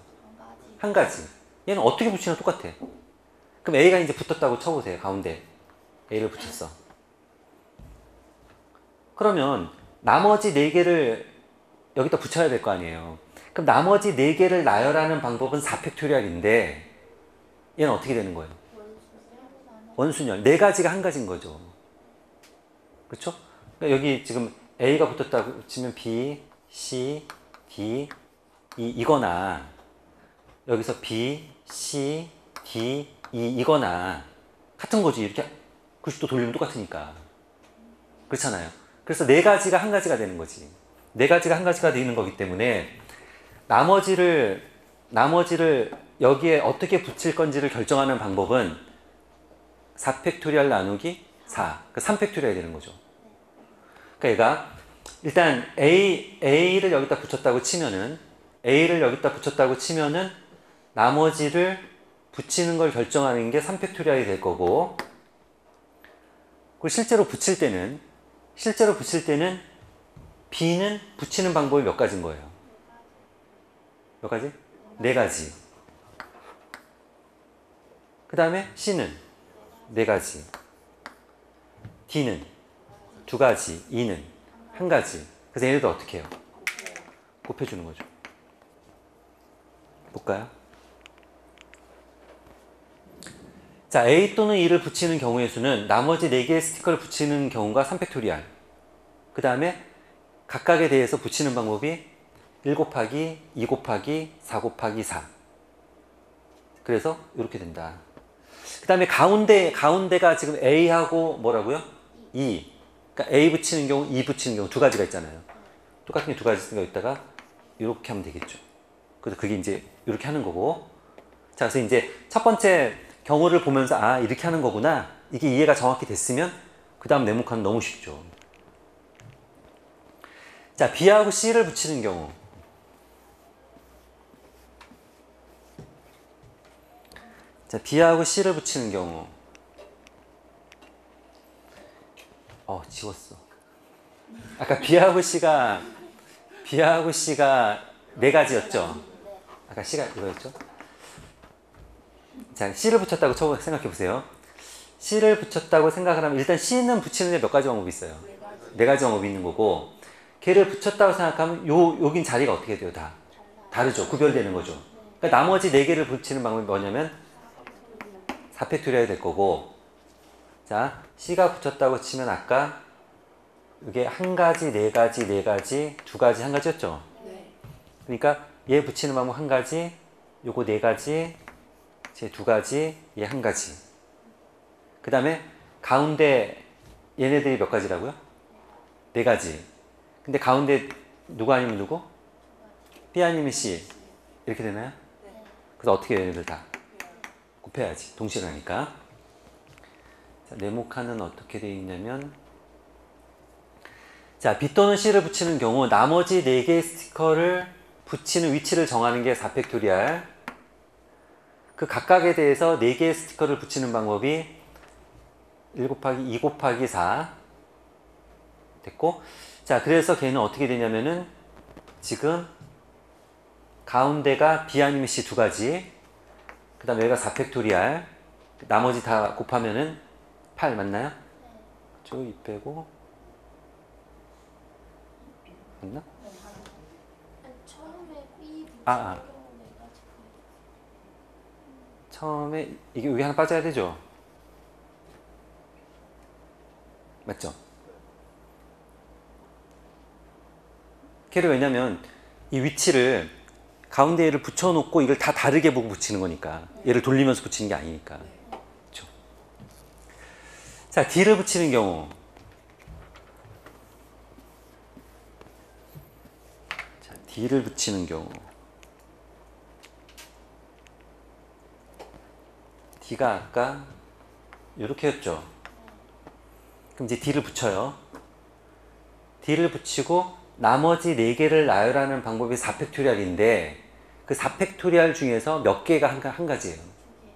한 가지. 얘는 어떻게 붙이나 똑같아. 그럼 A가 이제 붙었다고 쳐보세요. 가운데 A를 붙였어. 그러면 나머지 4개를 여기다 붙여야 될 거 아니에요. 그럼 나머지 4개를 나열하는 방법은 4팩토리얼인데 얘는 어떻게 되는 거예요? 원순열. 4가지가 한 가지인 거죠. 그렇죠? 그러니까 여기 지금 A가 붙었다고 치면 B, C, D, 이거나 여기서 B, C, D, 이거나 같은 거지. 이렇게 90도 돌리면 똑같으니까. 그렇잖아요. 그래서 4가지가 한 가지가 되는 거지. 4가지가 한 가지가 되는 거기 때문에 나머지를 여기에 어떻게 붙일 건지를 결정하는 방법은 4팩토리얼 나누기 4. 그 3팩토리얼이 되는 거죠. 그러니까 얘가 일단 A를 여기다 붙였다고 치면은 나머지를 붙이는 걸 결정하는 게 3팩토리얼이 될 거고, 그리고 실제로 붙일 때는 B는 붙이는 방법이 몇 가지인 거예요? 몇 가지? 4가지. 그 다음에 C는 4가지. D는 2가지. E는 1가지. 그래서 얘네들 어떻게 해요? 곱해주는 거죠. 볼까요? 자, A 또는 E를 붙이는 경우의 수는 나머지 4개의 스티커를 붙이는 경우가 3팩토리얼. 그 다음에 각각에 대해서 붙이는 방법이 1 곱하기 2 곱하기 4 곱하기 4. 그래서 이렇게 된다. 그 다음에 가운데가 지금 A하고 뭐라고요? E. 그러니까 A 붙이는 경우, E 붙이는 경우 두 가지가 있잖아요. 똑같은 게 두 가지가 있다가 이렇게 하면 되겠죠. 그래서 그게 이제 이렇게 하는 거고. 자, 그래서 이제 첫 번째 경우를 보면서 아, 이렇게 하는 거구나. 이게 이해가 정확히 됐으면 그 다음 네모칸은 너무 쉽죠. 자, B하고 C를 붙이는 경우. 자, B하고 C를 붙이는 경우. 지웠어. 아까 B하고 C가 네 가지였죠? 아까 C가 이거였죠? 자, C를 붙였다고 생각해 보세요. C를 붙였다고 생각을 하면 일단 C는 붙이는 데 몇 가지 방법이 있어요? 네 가지 방법이 있는 거고, 걔를 붙였다고 생각하면 여긴 자리가 어떻게 돼요? 다 다르죠. 구별되는 거죠. 그러니까 나머지 네 개를 붙이는 방법이 뭐냐면 4팩토리얼이 될 거고, 자, C가 붙였다고 치면 아까 이게 한 가지, 네 가지, 네 가지, 두 가지, 한 가지였죠? 그러니까 얘 붙이는 방법 한 가지, 요거 네 가지, 제 두 가지, 얘 한 가지. 그 다음에 가운데 얘네들이 몇 가지라고요? 네 가지. 근데 가운데 누구 아니면 누구? B 아니면 C. 이렇게 되나요? 그래서 어떻게 얘네들 다 곱해야지. 동시에 하니까. 자, 네모칸은 어떻게 되어 있냐면, 자, B 또는 C를 붙이는 경우 나머지 4개의 스티커를 붙이는 위치를 정하는 게 4팩토리알. 그 각각에 대해서 4개의 스티커를 붙이는 방법이 1 곱하기 2 곱하기 4 됐고, 자, 그래서 걔는 어떻게 되냐면은 지금 가운데가 B 아니면 C 두 가지, 그 다음에 여기가 4팩토리알, 나머지 다 곱하면은 8 맞나요? 저 2 빼고 맞나? 처음에 B 아. 붙이는 경우 네 가지. 처음에 이게 여기 하나 빠져야 되죠? 맞죠? 걔를 왜냐면 이 위치를 가운데 얘를 붙여놓고 이걸 다 다르게 보고 붙이는 거니까, 얘를 돌리면서 붙이는 게 아니니까. 그렇죠? 자, D를 붙이는 경우. 자, D를 붙이는 경우. D가 아까 이렇게 했죠? 그럼 이제 D를 붙여요. D를 붙이고 나머지 4개를 나열하는 방법이 4팩토리얼인데 그 4팩토리얼 중에서 몇 개가 한 가지예요?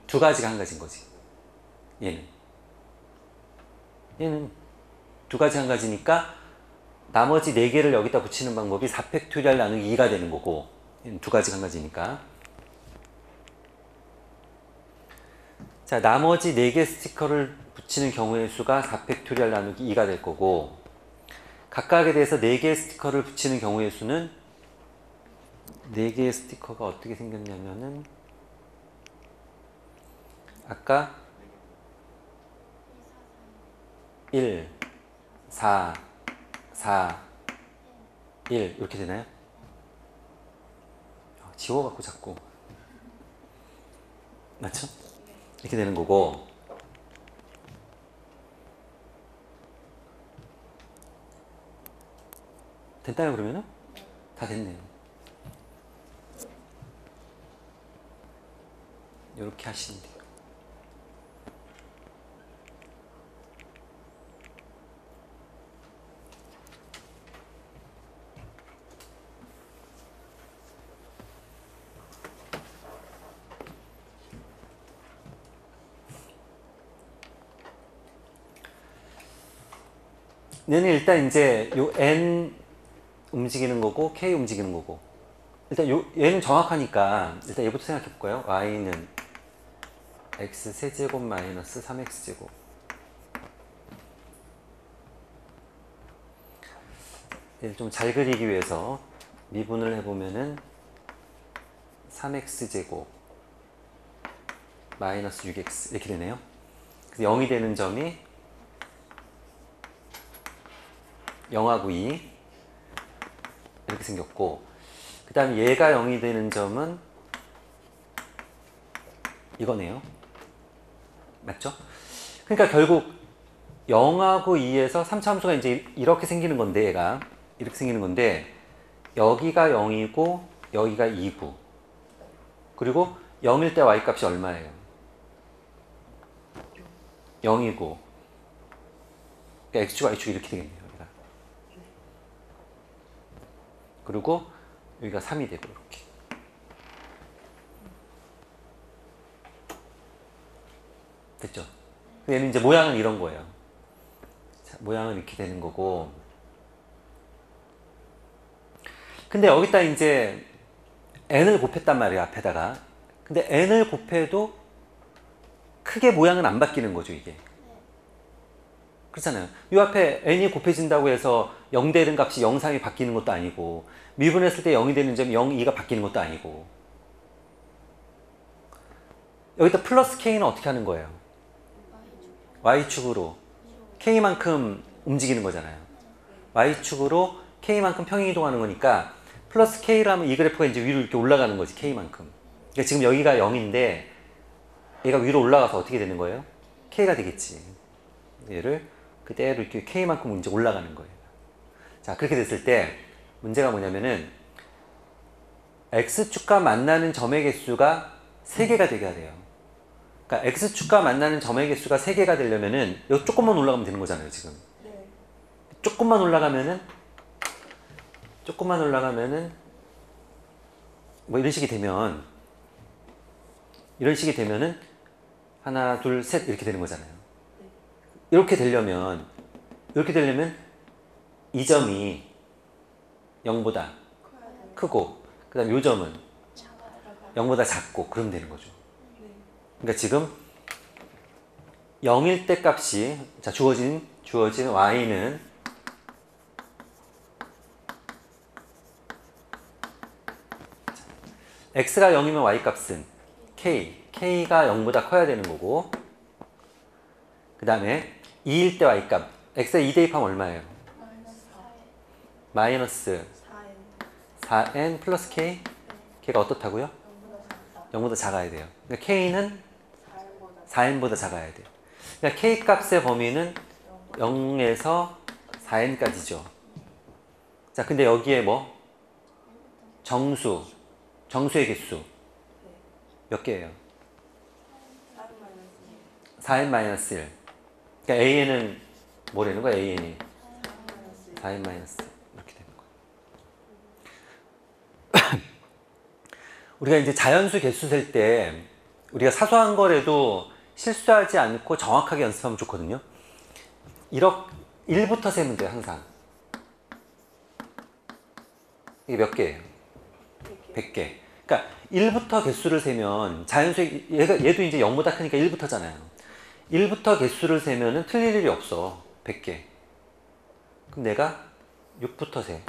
두 가지가 한 가지인 거지. 얘는 두 가지 한 가지니까 나머지 4개를 여기다 붙이는 방법이 4팩토리얼 나누기 2가 되는 거고, 얘는 두 가지가 한 가지니까. 자, 나머지 4개 스티커를 붙이는 경우의 수가 4팩토리얼 나누기 2가 될 거고, 각각에 대해서 4개의 스티커를 붙이는 경우의 수는 4개의 스티커가 어떻게 생겼냐면은 아까 1, 4, 4, 1 이렇게 되나요? 지워갖고 자꾸 맞죠? 이렇게 되는 거고, 됐나요 그러면은? 다 됐네요. 이렇게 하시면 돼요. 얘는 일단 이제 요 N 움직이는 거고 K 움직이는 거고, 일단 얘는 정확하니까 일단 얘부터 생각해 볼까요? Y는 X 세제곱 마이너스 3X제곱. 얘를 좀 잘 그리기 위해서 미분을 해보면은 3X제곱 마이너스 6X 이렇게 되네요. 그래서 0이 되는 점이 0하고 2 이렇게 생겼고, 그 다음에 얘가 0이 되는 점은 이거네요. 맞죠? 그러니까 결국 0하고 2에서 3차함수가 이제 이렇게 생기는 건데, 얘가 이렇게 생기는 건데, 여기가 0이고 여기가 2고, 그리고 0일 때 y값이 얼마예요? 0이고, 그러니까 x축 y축 이렇게 되겠네요. 여기가. 그리고 여기가 3이 되고 이렇게. 됐죠? 얘는 이제 모양은 이런 거예요. 자, 모양은 이렇게 되는 거고. 근데 여기다 이제 n을 곱했단 말이에요, 앞에다가. 근데 n을 곱해도 크게 모양은 안 바뀌는 거죠, 이게. 그렇잖아요. 이 앞에 n이 곱해진다고 해서 0 되는 값이 0, 3이 바뀌는 것도 아니고, 미분했을 때 0이 되는 점이 0, 2가 바뀌는 것도 아니고. 여기다 플러스 k는 어떻게 하는 거예요? y축으로 k만큼 움직이는 거잖아요. y축으로 k만큼 평행이동하는 거니까 플러스 k를 하면 이 그래프가 이제 위로 이렇게 올라가는 거지, k만큼. 그러니까 지금 여기가 0인데 얘가 위로 올라가서 어떻게 되는 거예요? k가 되겠지. 얘를 그대로 이렇게 k만큼 이제 올라가는 거예요. 자, 그렇게 됐을 때 문제가 뭐냐면은 x축과 만나는 점의 개수가 3개가 되게 돼요. 그러니까 x축과 만나는 점의 개수가 3개가 되려면은 여기 조금만 올라가면 되는 거잖아요, 지금. 조금만 올라가면은 뭐 이런 식이 되면은 하나, 둘, 셋 이렇게 되는 거잖아요. 이렇게 되려면 이 점이 0보다 크고, 그 다음에 이 점은 0보다 작고, 그러면 되는 거죠. 그러니까 지금 0일 때 값이, 자, 주어진 y는 x가 0이면 y 값은 k가 0보다 커야 되는 거고, 그 다음에 2일 때 y 값, x에 2 대입하면 얼마예요? 마이너스 4n 플러스 k. 걔가 어떻다고요? 0보다 작아야 돼요. 그러니까 k는 4n보다 작아야 돼요. 그러니까 k 값의 범위는 0에서 4n까지죠. 자, 근데 여기에 뭐? 정수의 개수 몇 개예요? 4n-1. 그러니까 an은 뭐라는 거야? an이 4n- 이렇게 되는 거야. 우리가 이제 자연수 개수 셀 때 우리가 사소한 거라도 실수하지 않고 정확하게 연습하면 좋거든요. 1부터 세면 돼요, 항상. 이게 몇 개예요? 100개. 그러니까 1부터 개수를 세면 자연수 얘도 이제 0보다 크니까 1부터잖아요. 1부터 개수를 세면은 틀릴 일이 없어. 100개. 그럼 내가 6부터 세.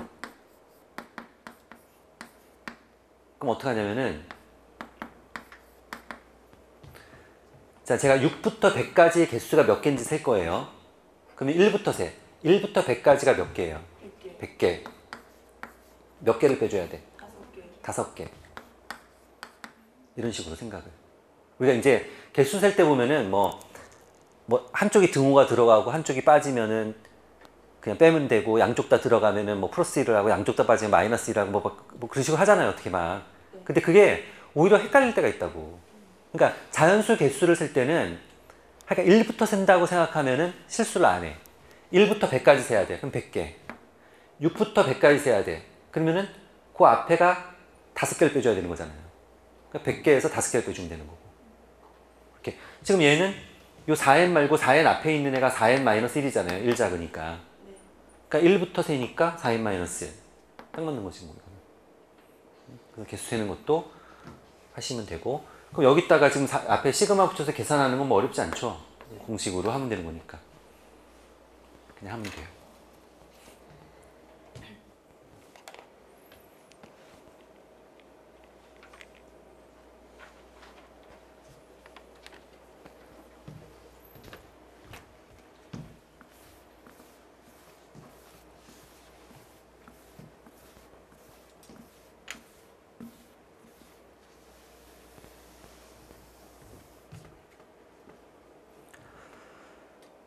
그럼 어떻게 하냐면은, 자, 제가 6부터 100까지의 개수가 몇 개인지 셀 거예요. 그러면 1부터 세. 1부터 100까지가 몇 개예요? 100개. 몇 개를 빼줘야 돼? 5개. 이런 식으로 생각을. 우리가 이제 개수 셀 때 보면은 뭐 한쪽이 등호가 들어가고 한쪽이 빠지면은 그냥 빼면 되고, 양쪽 다 들어가면은 뭐 플러스 1을 하고 양쪽 다 빠지면 마이너스 1을 하고 뭐 그런 식으로 하잖아요, 어떻게 막. 근데 그게 오히려 헷갈릴 때가 있다고. 그러니까 자연수 개수를 셀 때는, 그러니까 1부터 센다고 생각하면은 실수를 안 해. 1부터 100까지 세야 돼. 그럼 100개. 6부터 100까지 세야 돼. 그러면은 그 앞에가 5개를 빼줘야 되는 거잖아요. 그러니까 100개에서 5개를 빼주면 되는 거고. 이렇게. 지금 얘는 요 4n 말고 4n 앞에 있는 애가 4n-1이잖아요. 1 작으니까. 그러니까 1부터 세니까 4n-1. 딱 맞는 거지, 뭐. 그래서 개수 세는 것도 하시면 되고. 그럼 여기다가 지금 앞에 시그마 붙여서 계산하는 건 뭐 어렵지 않죠? 공식으로 하면 되는 거니까. 그냥 하면 돼요.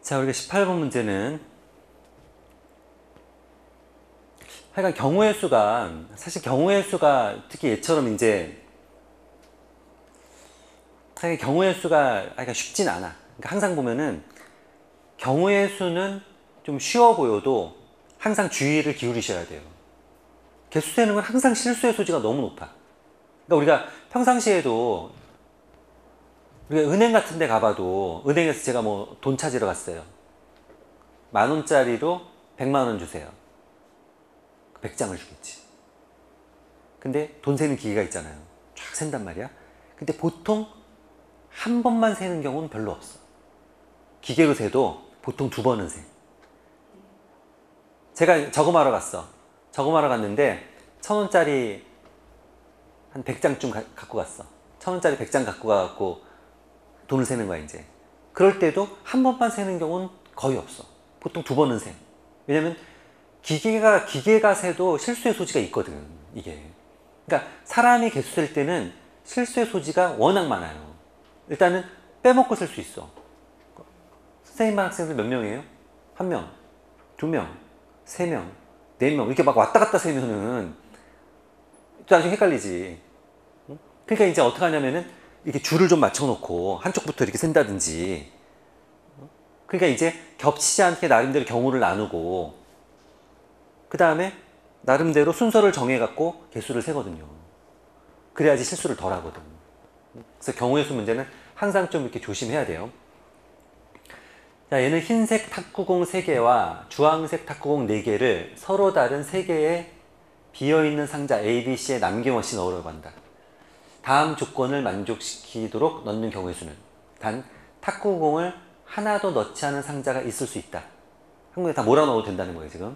자, 우리가 18번 문제는 하여간 경우의 수가, 사실 경우의 수가 특히 얘처럼 이제 하여간 경우의 수가 하여간 쉽진 않아. 그러니까 항상 보면은 경우의 수는 좀 쉬워 보여도 항상 주의를 기울이셔야 돼요. 개수 세는 건 항상 실수의 소지가 너무 높아. 그러니까 우리가 평상시에도 우리가 은행 같은 데 가봐도 은행에서 제가 뭐 돈 찾으러 갔어요. 10,000원짜리로 100만 원 주세요. 100장을 주겠지. 근데 돈 세는 기계가 있잖아요. 쫙 센단 말이야. 근데 보통 한 번만 세는 경우는 별로 없어. 기계로 세도 보통 2번은 세. 제가 저금하러 갔어. 저금하러 갔는데 1,000원짜리 한 100장쯤 갖고 갔어. 1,000원짜리 100장 갖고 가갖고 돈을 세는 거야 이제. 그럴 때도 한 번만 세는 경우는 거의 없어. 보통 2번은 세. 왜냐면 기계가 세도 실수의 소지가 있거든 이게. 그러니까 사람이 개수 셀 때는 실수의 소지가 워낙 많아요. 일단은 빼먹고 쓸 수 있어. 선생님만 학생들 몇 명이에요? 1명, 2명, 3명, 4명 이렇게 막 왔다 갔다 세면은 또 나중에 헷갈리지. 그러니까 이제 어떻게 하냐면은 이렇게 줄을 좀 맞춰놓고 한쪽부터 이렇게 센다든지. 그러니까 이제 겹치지 않게 나름대로 경우를 나누고 그 다음에 나름대로 순서를 정해갖고 개수를 세거든요. 그래야지 실수를 덜 하거든. 그래서 경우의 수 문제는 항상 좀 이렇게 조심해야 돼요. 자, 얘는 흰색 탁구공 3개와 주황색 탁구공 4개를 서로 다른 3개의 비어있는 상자 A, B, C에 남김없이 넣으려고 한다. 다음 조건을 만족시키도록 넣는 경우의 수는 단 탁구공을 하나도 넣지 않은 상자가 있을 수 있다. 한국에 다 몰아넣어도 된다는 거예요 지금.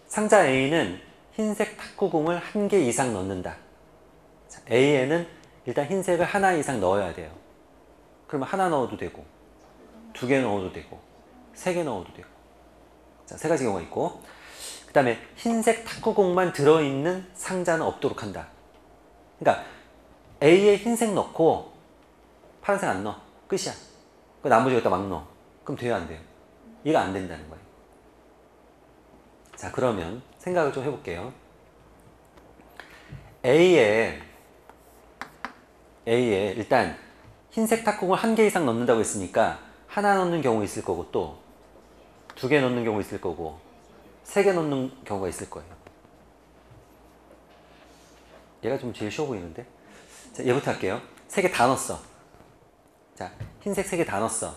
상자 A는 흰색 탁구공을 1개 이상 넣는다. 자, A에는 일단 흰색을 하나 이상 넣어야 돼요. 그러면 하나 넣어도 되고 2개 넣어도 되고 3개 넣어도 되고. 자, 3가지 경우가 있고 그 다음에 흰색 탁구공만 들어있는 상자는 없도록 한다. 그러니까 A에 흰색 넣고 파란색 안 넣어. 끝이야. 그 나머지 여기다 막 넣어. 그럼 돼요 안 돼요? 이거 안 된다는 거예요. 자, 그러면 생각을 좀 해볼게요. A에 일단 흰색 탁구공을 1개 이상 넣는다고 했으니까 하나 넣는 경우 있을 거고 또 2개 넣는 경우 있을 거고 3개 넣는 경우가 있을 거예요. 얘가 좀 제일 쉬워 보이는데? 자, 얘부터 할게요. 3개 다 넣었어. 자, 흰색 3개 다 넣었어.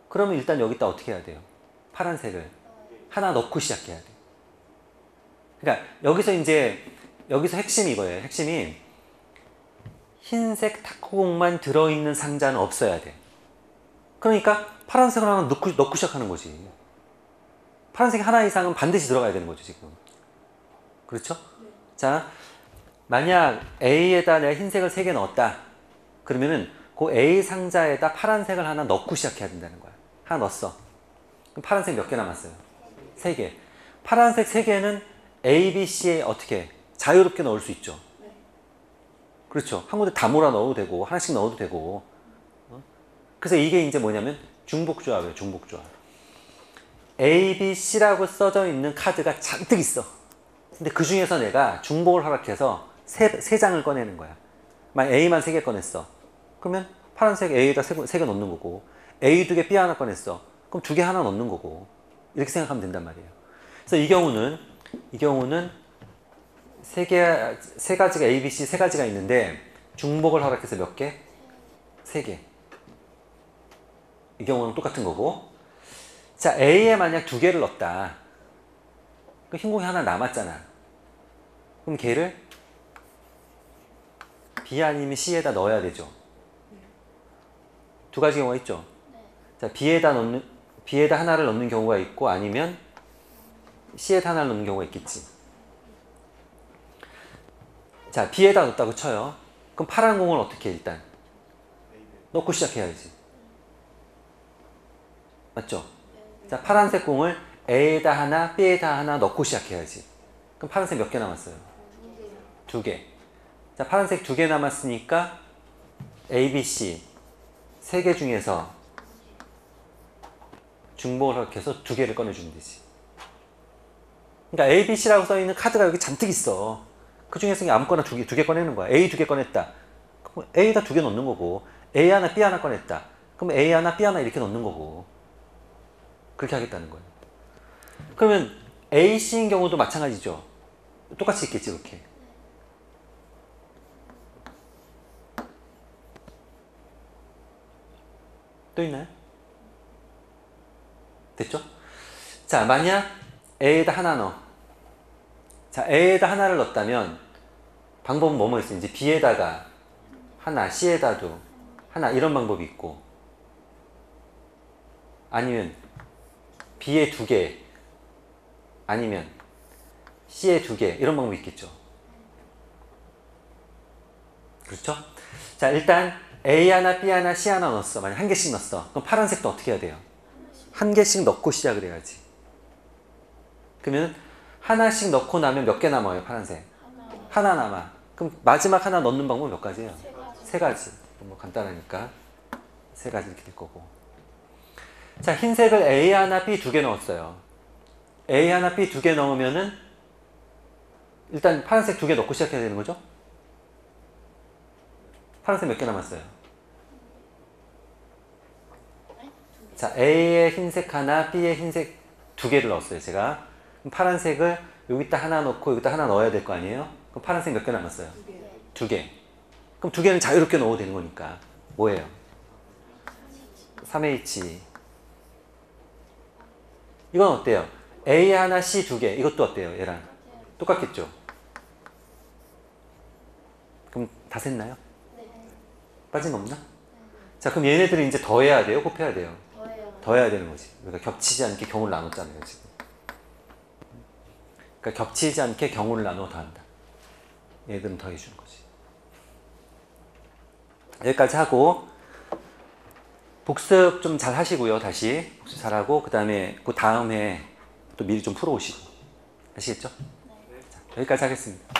그러면 일단 여기다 어떻게 해야 돼요? 파란색을 하나 넣고 시작해야 돼. 그러니까 여기서 핵심이 이거예요. 핵심이 흰색 탁구공만 들어있는 상자는 없어야 돼. 그러니까 파란색을 하나 넣고 시작하는 거지. 파란색 하나 이상은 반드시 들어가야 되는 거죠 지금. 그렇죠? 네. 자, 만약 A에다 내가 흰색을 3개 넣었다. 그러면은 그 A 상자에다 파란색을 하나 넣고 시작해야 된다는 거야. 하나 넣었어. 그럼 파란색 몇 개 남았어요? 3개. 파란색 3개는 A, B, C에 어떻게 자유롭게 넣을 수 있죠. 그렇죠. 한 군데 다 몰아 넣어도 되고 하나씩 넣어도 되고. 그래서 이게 이제 뭐냐면 중복조합이에요. 중복조합. A, B, C라고 써져 있는 카드가 잔뜩 있어. 근데 그 중에서 내가 중복을 허락해서 세 장을 꺼내는 거야. 만약 A만 3개 꺼냈어. 그러면 파란색 A에다 3개 넣는 거고, A 2개 B 하나 꺼냈어. 그럼 2개 하나 넣는 거고. 이렇게 생각하면 된단 말이에요. 그래서 이 경우는 세 가지가 A, B, C 3가지가 있는데 중복을 허락해서 몇 개? 3개. 이 경우는 똑같은 거고. 자, A에 만약 2개를 넣었다. 그 흰공이 하나 남았잖아. 그럼 걔를 B 아니면 C에다 넣어야 되죠. 2가지 경우가 있죠. 자, B에다 하나를 넣는 경우가 있고 아니면 C에다 하나를 넣는 경우가 있겠지. 자, B에다 넣었다고 쳐요. 그럼 파란 공을 어떻게 해, 일단? 넣고 시작해야지. 맞죠? 자, 파란색 공을 A에다 하나, B에다 하나 넣고 시작해야지. 그럼 파란색 몇 개 남았어요? 2개. 자, 파란색 2개 남았으니까 A, B, C 3개 중에서 중복을 허락해서 두 개를 꺼내주면 되지. 그러니까 A, B, C라고 써있는 카드가 여기 잔뜩 있어. 그 중에서 그냥 아무거나 두 개 꺼내는 거야. A 두 개 꺼냈다. 그럼 A에다 두 개 넣는 거고, A 하나, B 하나 꺼냈다. 그럼 A 하나, B 하나 이렇게 넣는 거고. 그렇게 하겠다는 거예요. 그러면 A, C인 경우도 마찬가지죠. 똑같이 있겠지, 이렇게. 또 있나요? 됐죠? 자, 만약 A에다 하나 넣어. 자, A에다 하나를 넣었다면 방법은 뭐뭐 있어? 이제 B에다가 하나, C에다도 하나 이런 방법이 있고, 아니면 B에 두 개, 아니면 C에 두 개 이런 방법이 있겠죠. 그렇죠? 자, 일단 A 하나, B 하나, C 하나 넣었어. 만약 한 개씩 넣었어. 그럼 파란색도 어떻게 해야 돼요? 한 개씩 넣고 시작을 해야지. 그러면 하나씩 넣고 나면 몇 개 남아요, 파란색? 하나 남아. 그럼 마지막 하나 넣는 방법은 몇 가지예요? 세 가지. 뭐 간단하니까 세 가지 이렇게 될 거고. 자, 흰색을 A 하나, B 두 개 넣었어요. A 하나, B 두 개 넣으면은 일단 파란색 두 개 넣고 시작해야 되는 거죠? 파란색 몇 개 남았어요? 자, A에 흰색 하나, B에 흰색 두 개를 넣었어요, 제가. 그럼 파란색을 여기다 하나 넣고 여기다 하나 넣어야 될 거 아니에요? 그럼 파란색 몇 개 남았어요? 두 개. 그럼 두 개는 자유롭게 넣어도 되는 거니까. 뭐예요? 3H. 이건 어때요? A 하나, C 두 개. 이것도 어때요, 얘랑? 똑같겠죠? 그럼 다 샜나요? 빠진 거 없나? 자, 그럼 얘네들을 이제 더해야 돼요? 곱해야 돼요? 더해야 되는 거지. 그러니까 겹치지 않게 경우를 나눴잖아요, 지금. 그러니까 겹치지 않게 경우를 나누어 더한다. 얘들은 더해주는 거지. 여기까지 하고 복습 좀 잘 하시고요. 다시 복습 잘하고 그 다음에 또 미리 좀 풀어오시고. 아시겠죠? 자, 여기까지 하겠습니다.